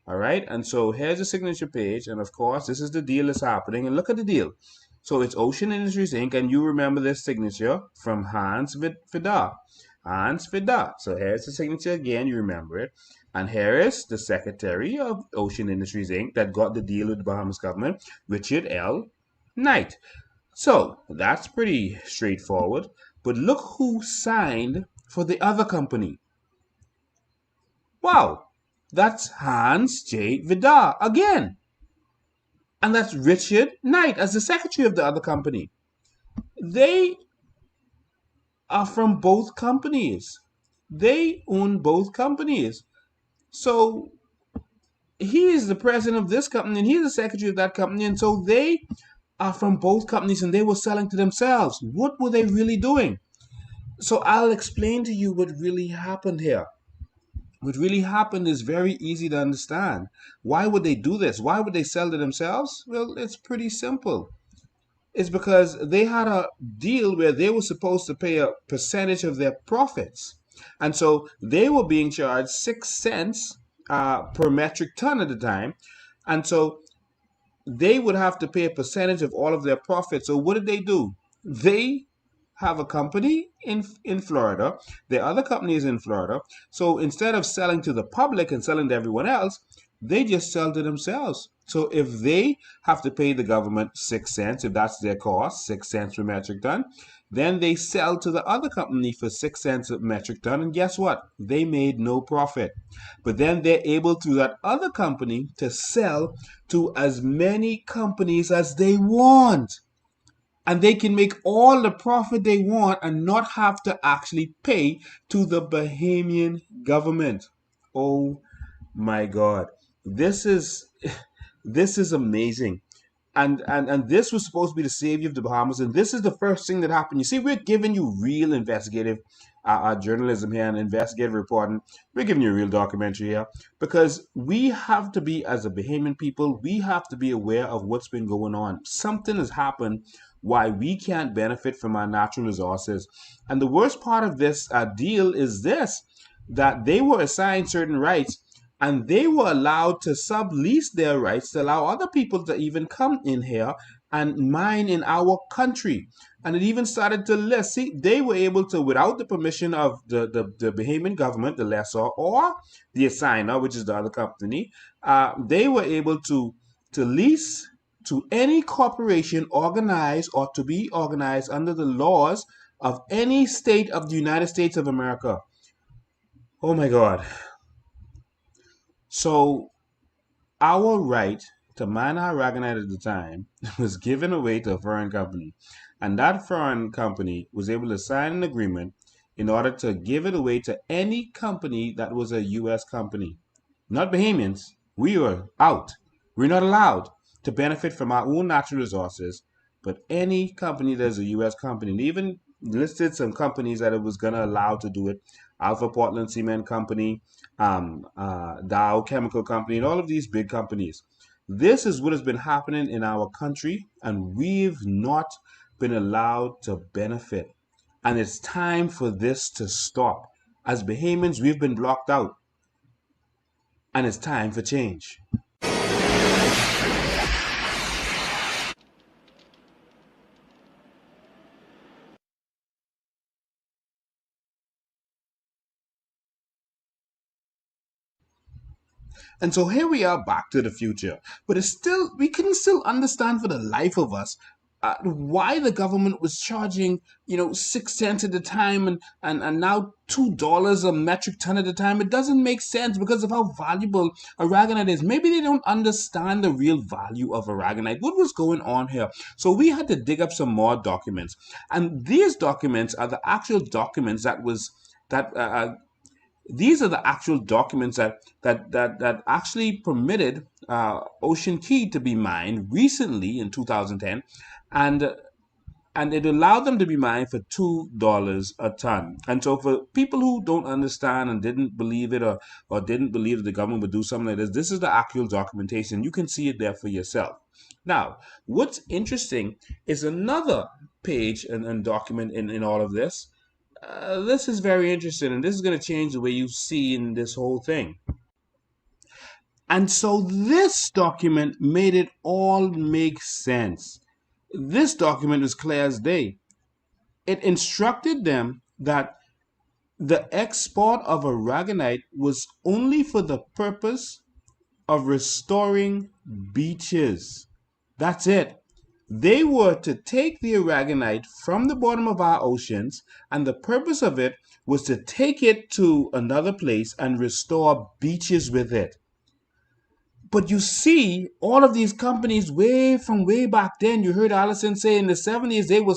All right. And so here's the signature page. And of course, this is the deal that's happening. And look at the deal. So it's Ocean Industries, Inc. And you remember this signature from Hans Vidar. Hans Vidar. So here's the signature again. You remember it. And here is the secretary of Ocean Industries, Inc. that got the deal with the Bahamas government, Richard L. Knight. So that's pretty straightforward. But look who signed for the other company. Wow, that's Hans J. Vidar again. And that's Richard Knight as the secretary of the other company. They are from both companies. They own both companies. So he is the president of this company, and he's the secretary of that company. And so they are from both companies, and they were selling to themselves. What were they really doing? So I'll explain to you what really happened here. What really happened is very easy to understand. Why would they do this? Why would they sell to themselves? Well, it's pretty simple. It's because they had a deal where they were supposed to pay a percentage of their profits. And so they were being charged 6 cents per metric ton at the time. And so they would have to pay a percentage of all of their profits. So what did they do? They have a company in Florida. Their other company is in Florida. So instead of selling to the public and selling to everyone else, they just sell to themselves. So if they have to pay the government 6 cents, if that's their cost, 6 cents per metric ton, then they sell to the other company for 6 cents a metric ton. And guess what? They made no profit. But then they're able through that other company to sell to as many companies as they want. And they can make all the profit they want and not have to actually pay to the Bahamian government. Oh my God. This is amazing. And this was supposed to be the savior of the Bahamas. And this is the first thing that happened. You see, we're giving you real investigative journalism here and investigative reporting. We're giving you a real documentary here because we have to be, as a Bahamian people, we have to be aware of what's been going on. Something has happened why we can't benefit from our natural resources. And the worst part of this deal is this, that they were assigned certain rights and they were allowed to sublease their rights to allow other people to even come in here and mine in our country. And it even started to list. See, they were able to, without the permission of the Bahamian government, the lessor, or the assigner, which is the other company, they were able to lease to any corporation organized or to be organized under the laws of any state of the United States of America. Oh my God. So our right to mine our aragonite at the time was given away to a foreign company. And that foreign company was able to sign an agreement in order to give it away to any company that was a U.S. company. Not Bahamians. We were out. We're not allowed to benefit from our own natural resources, but any company that is a U.S. company. And even listed some companies that it was going to allow to do it. Alpha Portland Cement Company, Dow Chemical Company, and all of these big companies. This is what has been happening in our country, and we've not been allowed to benefit. And it's time for this to stop. As Bahamians, we've been blocked out, and it's time for change. And so here we are back to the future, but we couldn't still understand for the life of us why the government was charging, 6 cents at a time and now $2 a metric ton at a time. It doesn't make sense because of how valuable aragonite is. Maybe they don't understand the real value of aragonite. What was going on here? So we had to dig up some more documents, and these documents are the actual documents these are the actual documents that actually permitted Ocean Key to be mined recently in 2010, and it allowed them to be mined for $2 a ton. And so for people who don't understand and didn't believe it or didn't believe that the government would do something like this is the actual documentation. You can see it there for yourself. Now, what's interesting is another page and document in all of this. This is very interesting, and this is going to change the way you see in this whole thing. And so this document made it all make sense. This document is clear as day. It instructed them that the export of aragonite was only for the purpose of restoring beaches. That's it. They were to take the aragonite from the bottom of our oceans, and the purpose of it was to take it to another place and restore beaches with it. But you see, all of these companies way back then, you heard Allison say in the 70s, they were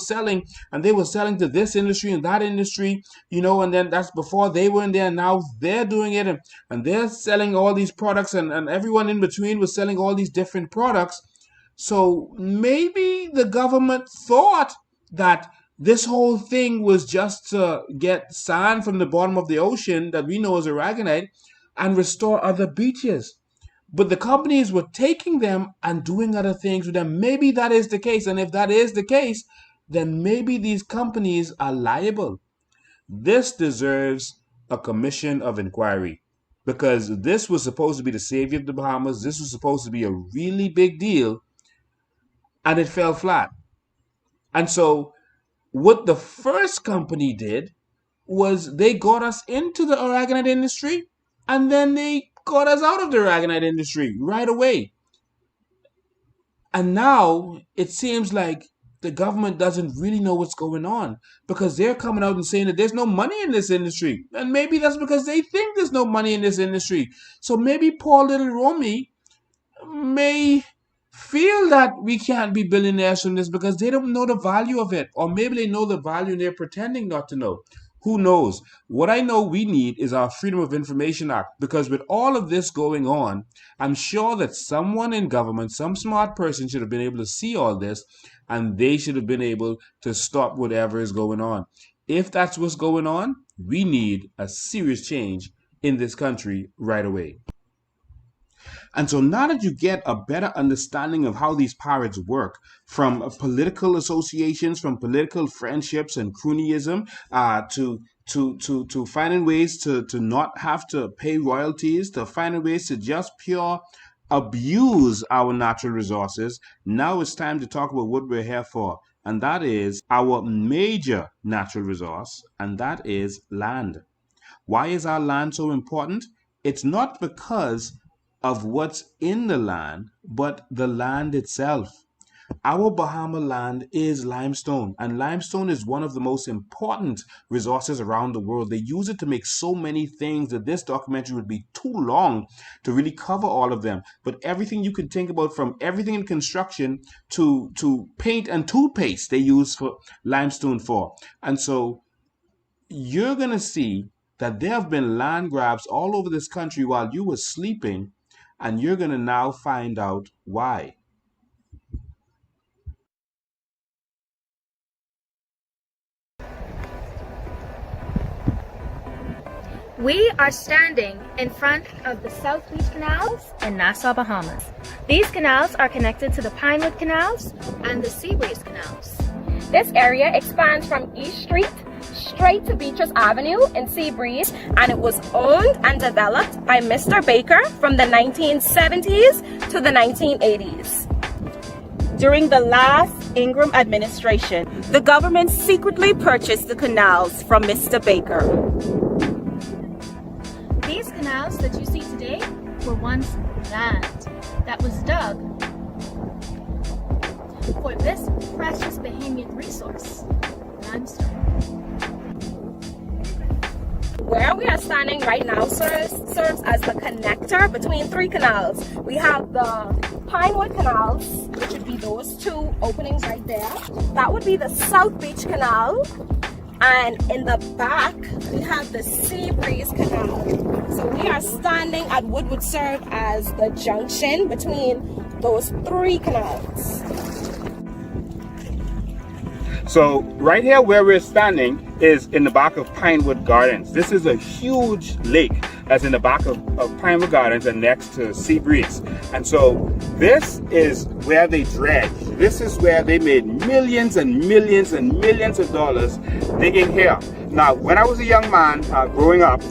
selling to this industry and that industry, and then that's before they were in there. Now they're doing it and they're selling all these products, and everyone in between was selling all these different products. So maybe the government thought that this whole thing was just to get sand from the bottom of the ocean that we know as aragonite and restore other beaches. But the companies were taking them and doing other things with them. Maybe that is the case. And if that is the case, then maybe these companies are liable. This deserves a commission of inquiry, because this was supposed to be the savior of the Bahamas. This was supposed to be a really big deal. and it fell flat. And so what the first company did was they got us into the aragonite industry, and then they got us out of the aragonite industry right away. And now it seems like the government doesn't really know what's going on, because they're coming out and saying that there's no money in this industry. And maybe that's because they think there's no money in this industry. So maybe Paul Little Romy may feel that we can't be billionaires from this because they don't know the value of it. Or maybe they know the value and they're pretending not to know. Who knows? What I know we need is our Freedom of Information Act, because with all of this going on, I'm sure that someone in government, some smart person should have been able to see all this, and they should have been able to stop whatever is going on. If that's what's going on, we need a serious change in this country right away. And so now that you get a better understanding of how these pirates work, from political associations, from political friendships and cronyism, to finding ways to not have to pay royalties, to finding ways to just pure abuse our natural resources, now it's time to talk about what we're here for. And that is our major natural resource, and that is land. Why is our land so important? It's not because of what's in the land, but the land itself. Our Bahama land is limestone, and limestone is one of the most important resources around the world. They use it to make so many things that this documentary would be too long to really cover all of them. But everything you can think about, from everything in construction to paint and toothpaste, they use for limestone for. And so you're going to see that there have been land grabs all over this country while you were sleeping, and you're going to now find out why. We are standing in front of the South Beach Canals in Nassau, Bahamas. These canals are connected to the Pinewood Canals and the Seabreeze Canals. This area expands from East Street straight to Beaches Avenue in Seabreeze, and it was owned and developed by Mr. Baker from the 1970s to the 1980s. During the last Ingram administration, the government secretly purchased the canals from Mr. Baker. These canals that you see today were once land that was dug for this precious Bahamian resource, limestone. Where we are standing right now serves as the connector between three canals. We have the Pinewood Canals, which would be those two openings right there. That would be the South Beach Canal. And in the back, we have the Seabreeze Canal. So we are standing at what would serve as the junction between those three canals. So right here where we're standing is in the back of Pinewood Gardens. This is a huge lake that's in the back of Pinewood Gardens and next to Seabreeze. And so this is where they dredge. This is where they made millions and millions and millions of dollars digging here. Now, when I was a young man growing up,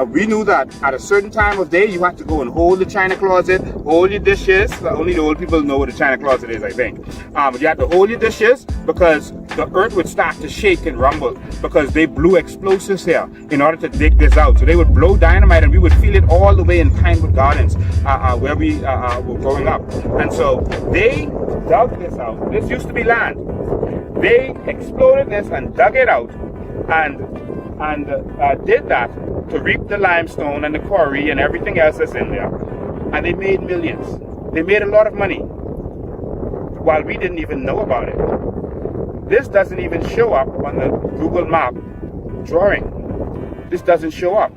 we knew that at a certain time of day you had to go and hold the china closet, hold your dishes. Only the old people know what a china closet is, I think. But you had to hold your dishes because the earth would start to shake and rumble, because they blew explosives here in order to dig this out. So they would blow dynamite and we would feel it all the way in Pinewood Gardens where we were growing up. And so they dug this out. This used to be land. They exploded this and dug it out and did that to reap the limestone and the quarry and everything else that's in there. And they made millions. They made a lot of money while we didn't even know about it. This doesn't even show up on the Google map drawing. This doesn't show up.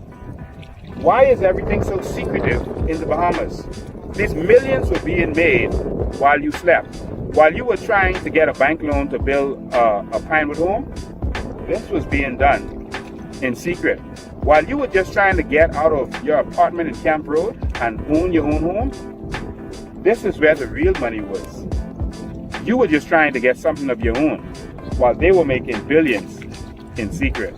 Why is everything so secretive in the Bahamas? These millions were being made while you slept. While you were trying to get a bank loan to build a Pinewood home, this was being done in secret. While you were just trying to get out of your apartment in Camp Road and own your own home, this is where the real money was. You were just trying to get something of your own, while they were making billions in secret.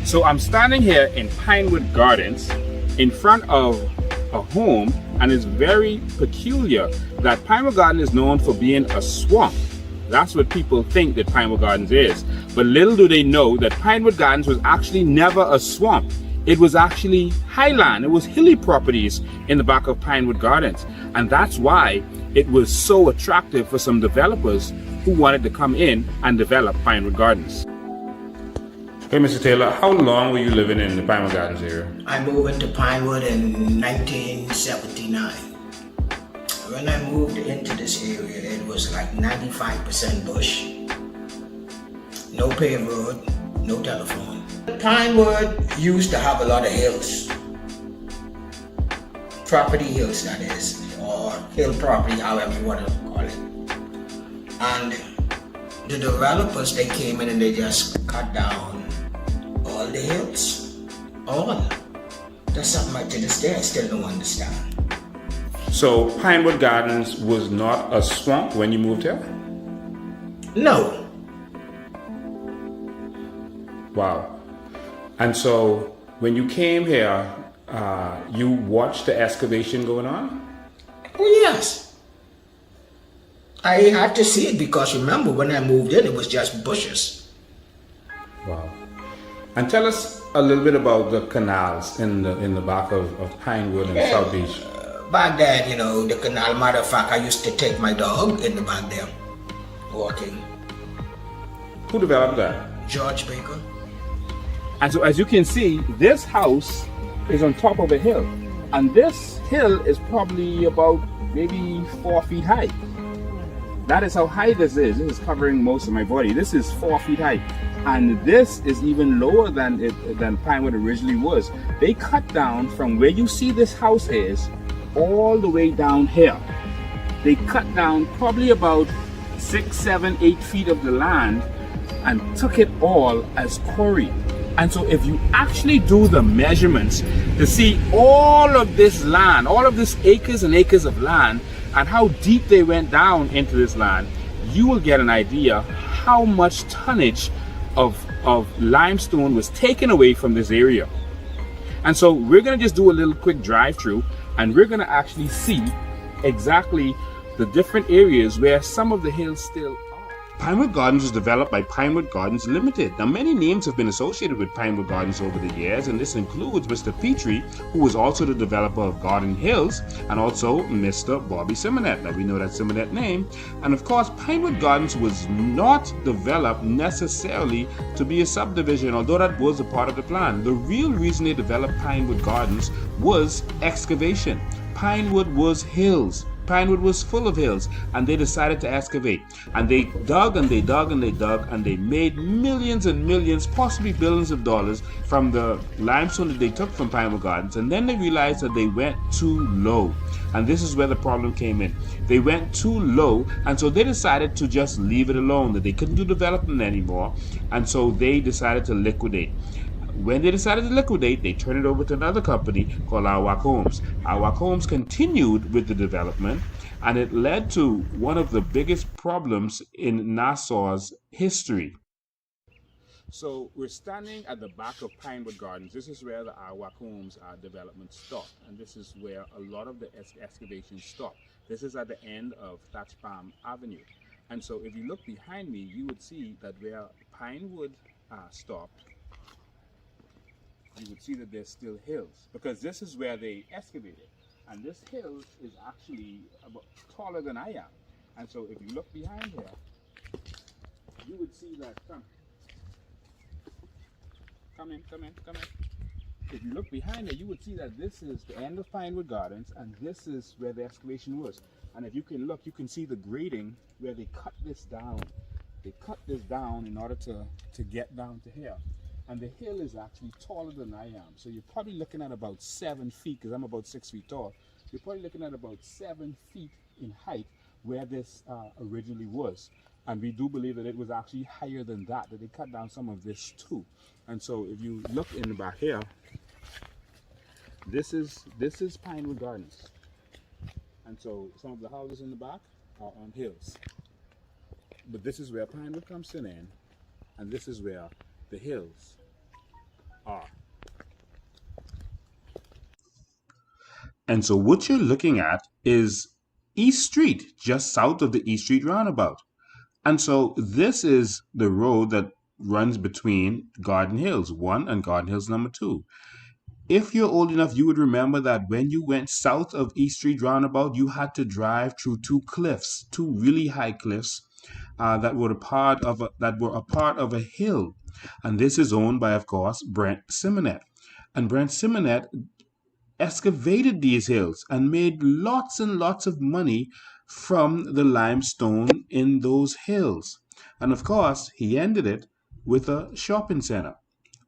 So I'm standing here in Pinewood Gardens in front of a home, and it's very peculiar that Pinewood Garden is known for being a swamp. That's what people think that Pinewood Gardens is. But little do they know that Pinewood Gardens was actually never a swamp. It was actually highland. It was hilly properties in the back of Pinewood Gardens. And that's why it was so attractive for some developers who wanted to come in and develop Pinewood Gardens. Hey, Mr. Taylor, how long were you living in the Pinewood Gardens area? I moved into Pinewood in 1979. When I moved into this area, it was like 95% bush. No paved road, no telephone. Pinewood used to have a lot of hills. Property hills, that is, or hill property, however you want to call it. And the developers, they came in and they just cut down all the hills. All. That's something I to this day I still don't understand. So Pinewood Gardens was not a swamp when you moved here? No. Wow. And so when you came here, you watched the excavation going on? Oh yes. I had to see it because remember when I moved in, it was just bushes. Wow. And tell us a little bit about the canals in the back of Pinewood and South Beach. Back then, you know, the canal, matter of fact, I used to take my dog in the back there, walking. Who developed that? George Baker. And so as you can see, this house is on top of a hill. And this hill is probably about maybe 4 feet high. That is how high this is. This is covering most of my body. This is 4 feet high. And this is even lower than Pinewood originally was. They cut down from where you see this house is all the way down here. They cut down probably about 6, 7, 8 feet of the land and took it all as quarry. And so if you actually do the measurements to see all of this land, all of this acres and acres of land, and how deep they went down into this land, you will get an idea how much tonnage of limestone was taken away from this area. And so we're gonna just do a little quick drive through, and we're gonna actually see exactly the different areas where some of the hills still are. Pinewood Gardens was developed by Pinewood Gardens Limited. Now, many names have been associated with Pinewood Gardens over the years, and this includes Mr. Petrie, who was also the developer of Garden Hills, and also Mr. Bobby Simonet. Now, we know that Simonet name. And of course, Pinewood Gardens was not developed necessarily to be a subdivision, although that was a part of the plan. The real reason they developed Pinewood Gardens was excavation. Pinewood was hills. Pinewood was full of hills, and they decided to excavate. And they dug and they dug and they dug, and they made millions and millions, possibly billions of dollars from the limestone that they took from Pinewood Gardens. And then they realized that they went too low. And this is where the problem came in. They went too low, and so they decided to just leave it alone, that they couldn't do development anymore. And so they decided to liquidate. When they decided to liquidate, they turned it over to another company called Awak Homes. Awak Homes continued with the development, and it led to one of the biggest problems in Nassau's history. So we're standing at the back of Pinewood Gardens. This is where the Awak Homes development stopped, and this is where a lot of the excavation stopped. This is at the end of Thatch Palm Avenue. And so if you look behind me, you would see that where Pinewood stopped, you would see that there's still hills, because this is where they excavated, and this hill is actually about taller than I am. And so if you look behind here, you would see that come in. If you look behind here, you would see that this is the end of Pinewood Gardens, and this is where the excavation was. And if you can look, you can see the grading where they cut this down. They cut this down in order to get down to here. And the hill is actually taller than I am. So you're probably looking at about 7 feet, because I'm about 6 feet tall. You're probably looking at about 7 feet in height where this originally was. And we do believe that it was actually higher than that they cut down some of this too. And so if you look in the back here, this is Pinewood Gardens. And so some of the houses in the back are on hills. But this is where Pinewood comes in, and this is where the hills are. And so what you're looking at is East Street, just south of the East Street roundabout. And so this is the road that runs between Garden Hills 1 and Garden Hills number 2. If you're old enough, you would remember that when you went south of East Street roundabout, you had to drive through two cliffs, two really high cliffs that were a part of a hill. And this is owned by, of course, Brent Simonet. And Brent Simonet excavated these hills and made lots and lots of money from the limestone in those hills. And of course, he ended it with a shopping center.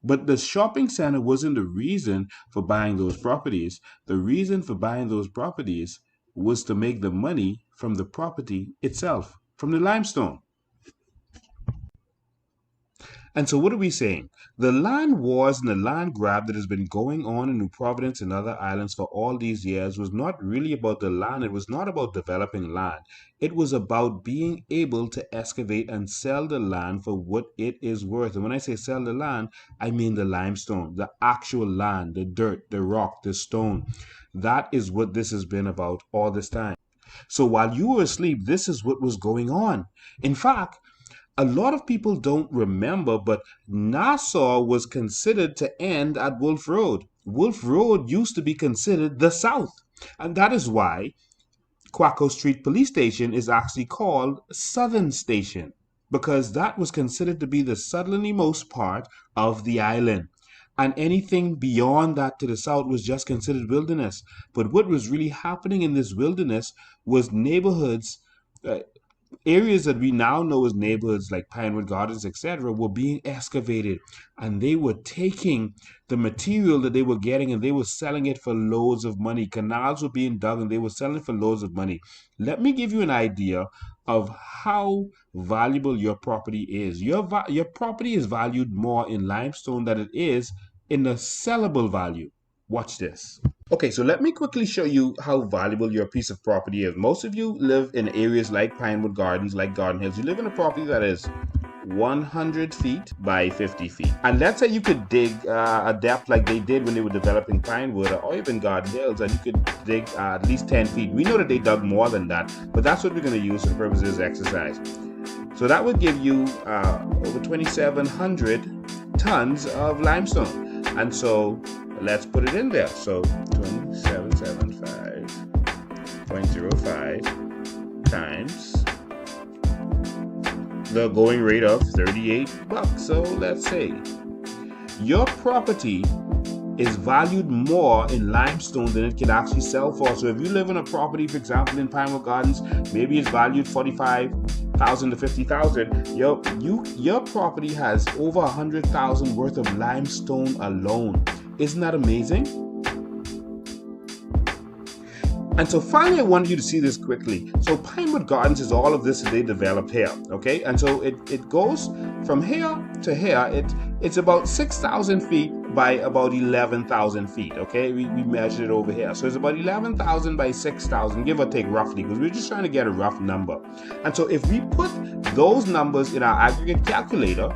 But the shopping center wasn't the reason for buying those properties. The reason for buying those properties was to make the money from the property itself, from the limestone. And so what are we saying? The land wars and the land grab that has been going on in New Providence and other islands for all these years was not really about the land. It was not about developing land. It was about being able to excavate and sell the land for what it is worth. And when I say sell the land, I mean the limestone, the actual land, the dirt, the rock, the stone. That is what this has been about all this time. So while you were asleep, this is what was going on. In fact, a lot of people don't remember, but Nassau was considered to end at Wolf Road. Wolf Road used to be considered the South. And that is why Quaco Street Police Station is actually called Southern Station, because that was considered to be the southerlymost part of the island. And anything beyond that to the south was just considered wilderness. But what was really happening in this wilderness was neighborhoods, areas that we now know as neighborhoods like Pinewood Gardens, etc., were being excavated, and they were taking the material that they were getting and they were selling it for loads of money. Canals were being dug and they were selling it for loads of money. Let me give you an idea of how valuable your property is. Your property is valued more in limestone than it is in the sellable value. Watch this. Okay, so let me quickly show you how valuable your piece of property is. Most of you live in areas like Pinewood Gardens, like Garden Hills. You live in a property that is 100 feet by 50 feet. And let's say you could dig a depth like they did when they were developing Pinewood or even Garden Hills, and you could dig at least 10 feet. We know that they dug more than that, but that's what we're going to use for the purposes of this exercise. So that would give you over 2,700 tons of limestone. And so let's put it in there. So 2775.05 times the going rate of $38. So let's say your property is valued more in limestone than it can actually sell for. So if you live in a property, for example, in Pinewood Gardens, maybe it's valued $45,000 to $50,000. Your property has over $100,000 worth of limestone alone. Isn't that amazing? And so finally, I wanted you to see this quickly. So Pinewood Gardens is all of this that they developed here, okay? And so it goes from here to here. It's about 6,000 feet by about 11,000 feet, okay? We measured it over here. So it's about 11,000 by 6,000, give or take roughly, because we're just trying to get a rough number. And so if we put those numbers in our aggregate calculator,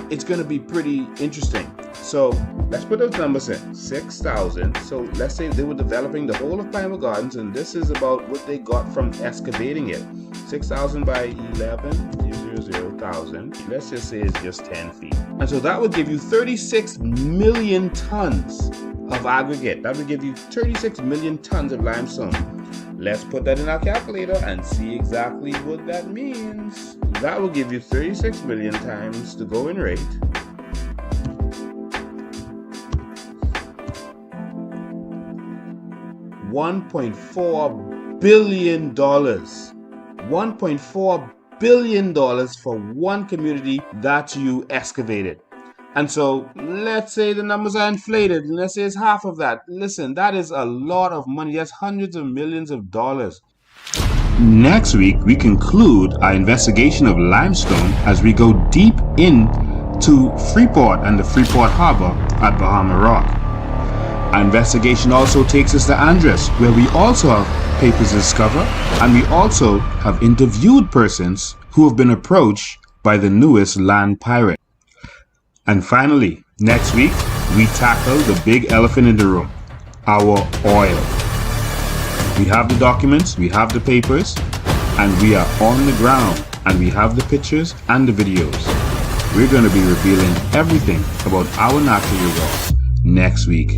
it's going to be pretty interesting. So let's put those numbers in. 6,000. So let's say they were developing the whole of Pinewood Gardens, and this is about what they got from excavating it. 6,000 by 11,000. Let's just say it's just 10 feet. And so that would give you 36 million tons of aggregate. That would give you 36 million tons of limestone. Let's put that in our calculator and see exactly what that means. That will give you 36 million times the going rate. $1.4 billion. $1.4 billion for one community that you excavated. And so let's say the numbers are inflated, and let's say it's half of that. Listen, that is a lot of money. That's hundreds of millions of dollars. Next week, we conclude our investigation of limestone as we go deep into Freeport and the Freeport Harbor at Bahama Rock. Our investigation also takes us to Andros, where we also have papers to discover, and we also have interviewed persons who have been approached by the newest land pirate. And finally, Next week, we tackle the big elephant in the room, our oil. We have the documents, we have the papers, and we are on the ground, and we have the pictures and the videos. We're going to be revealing everything about our natural resource next week.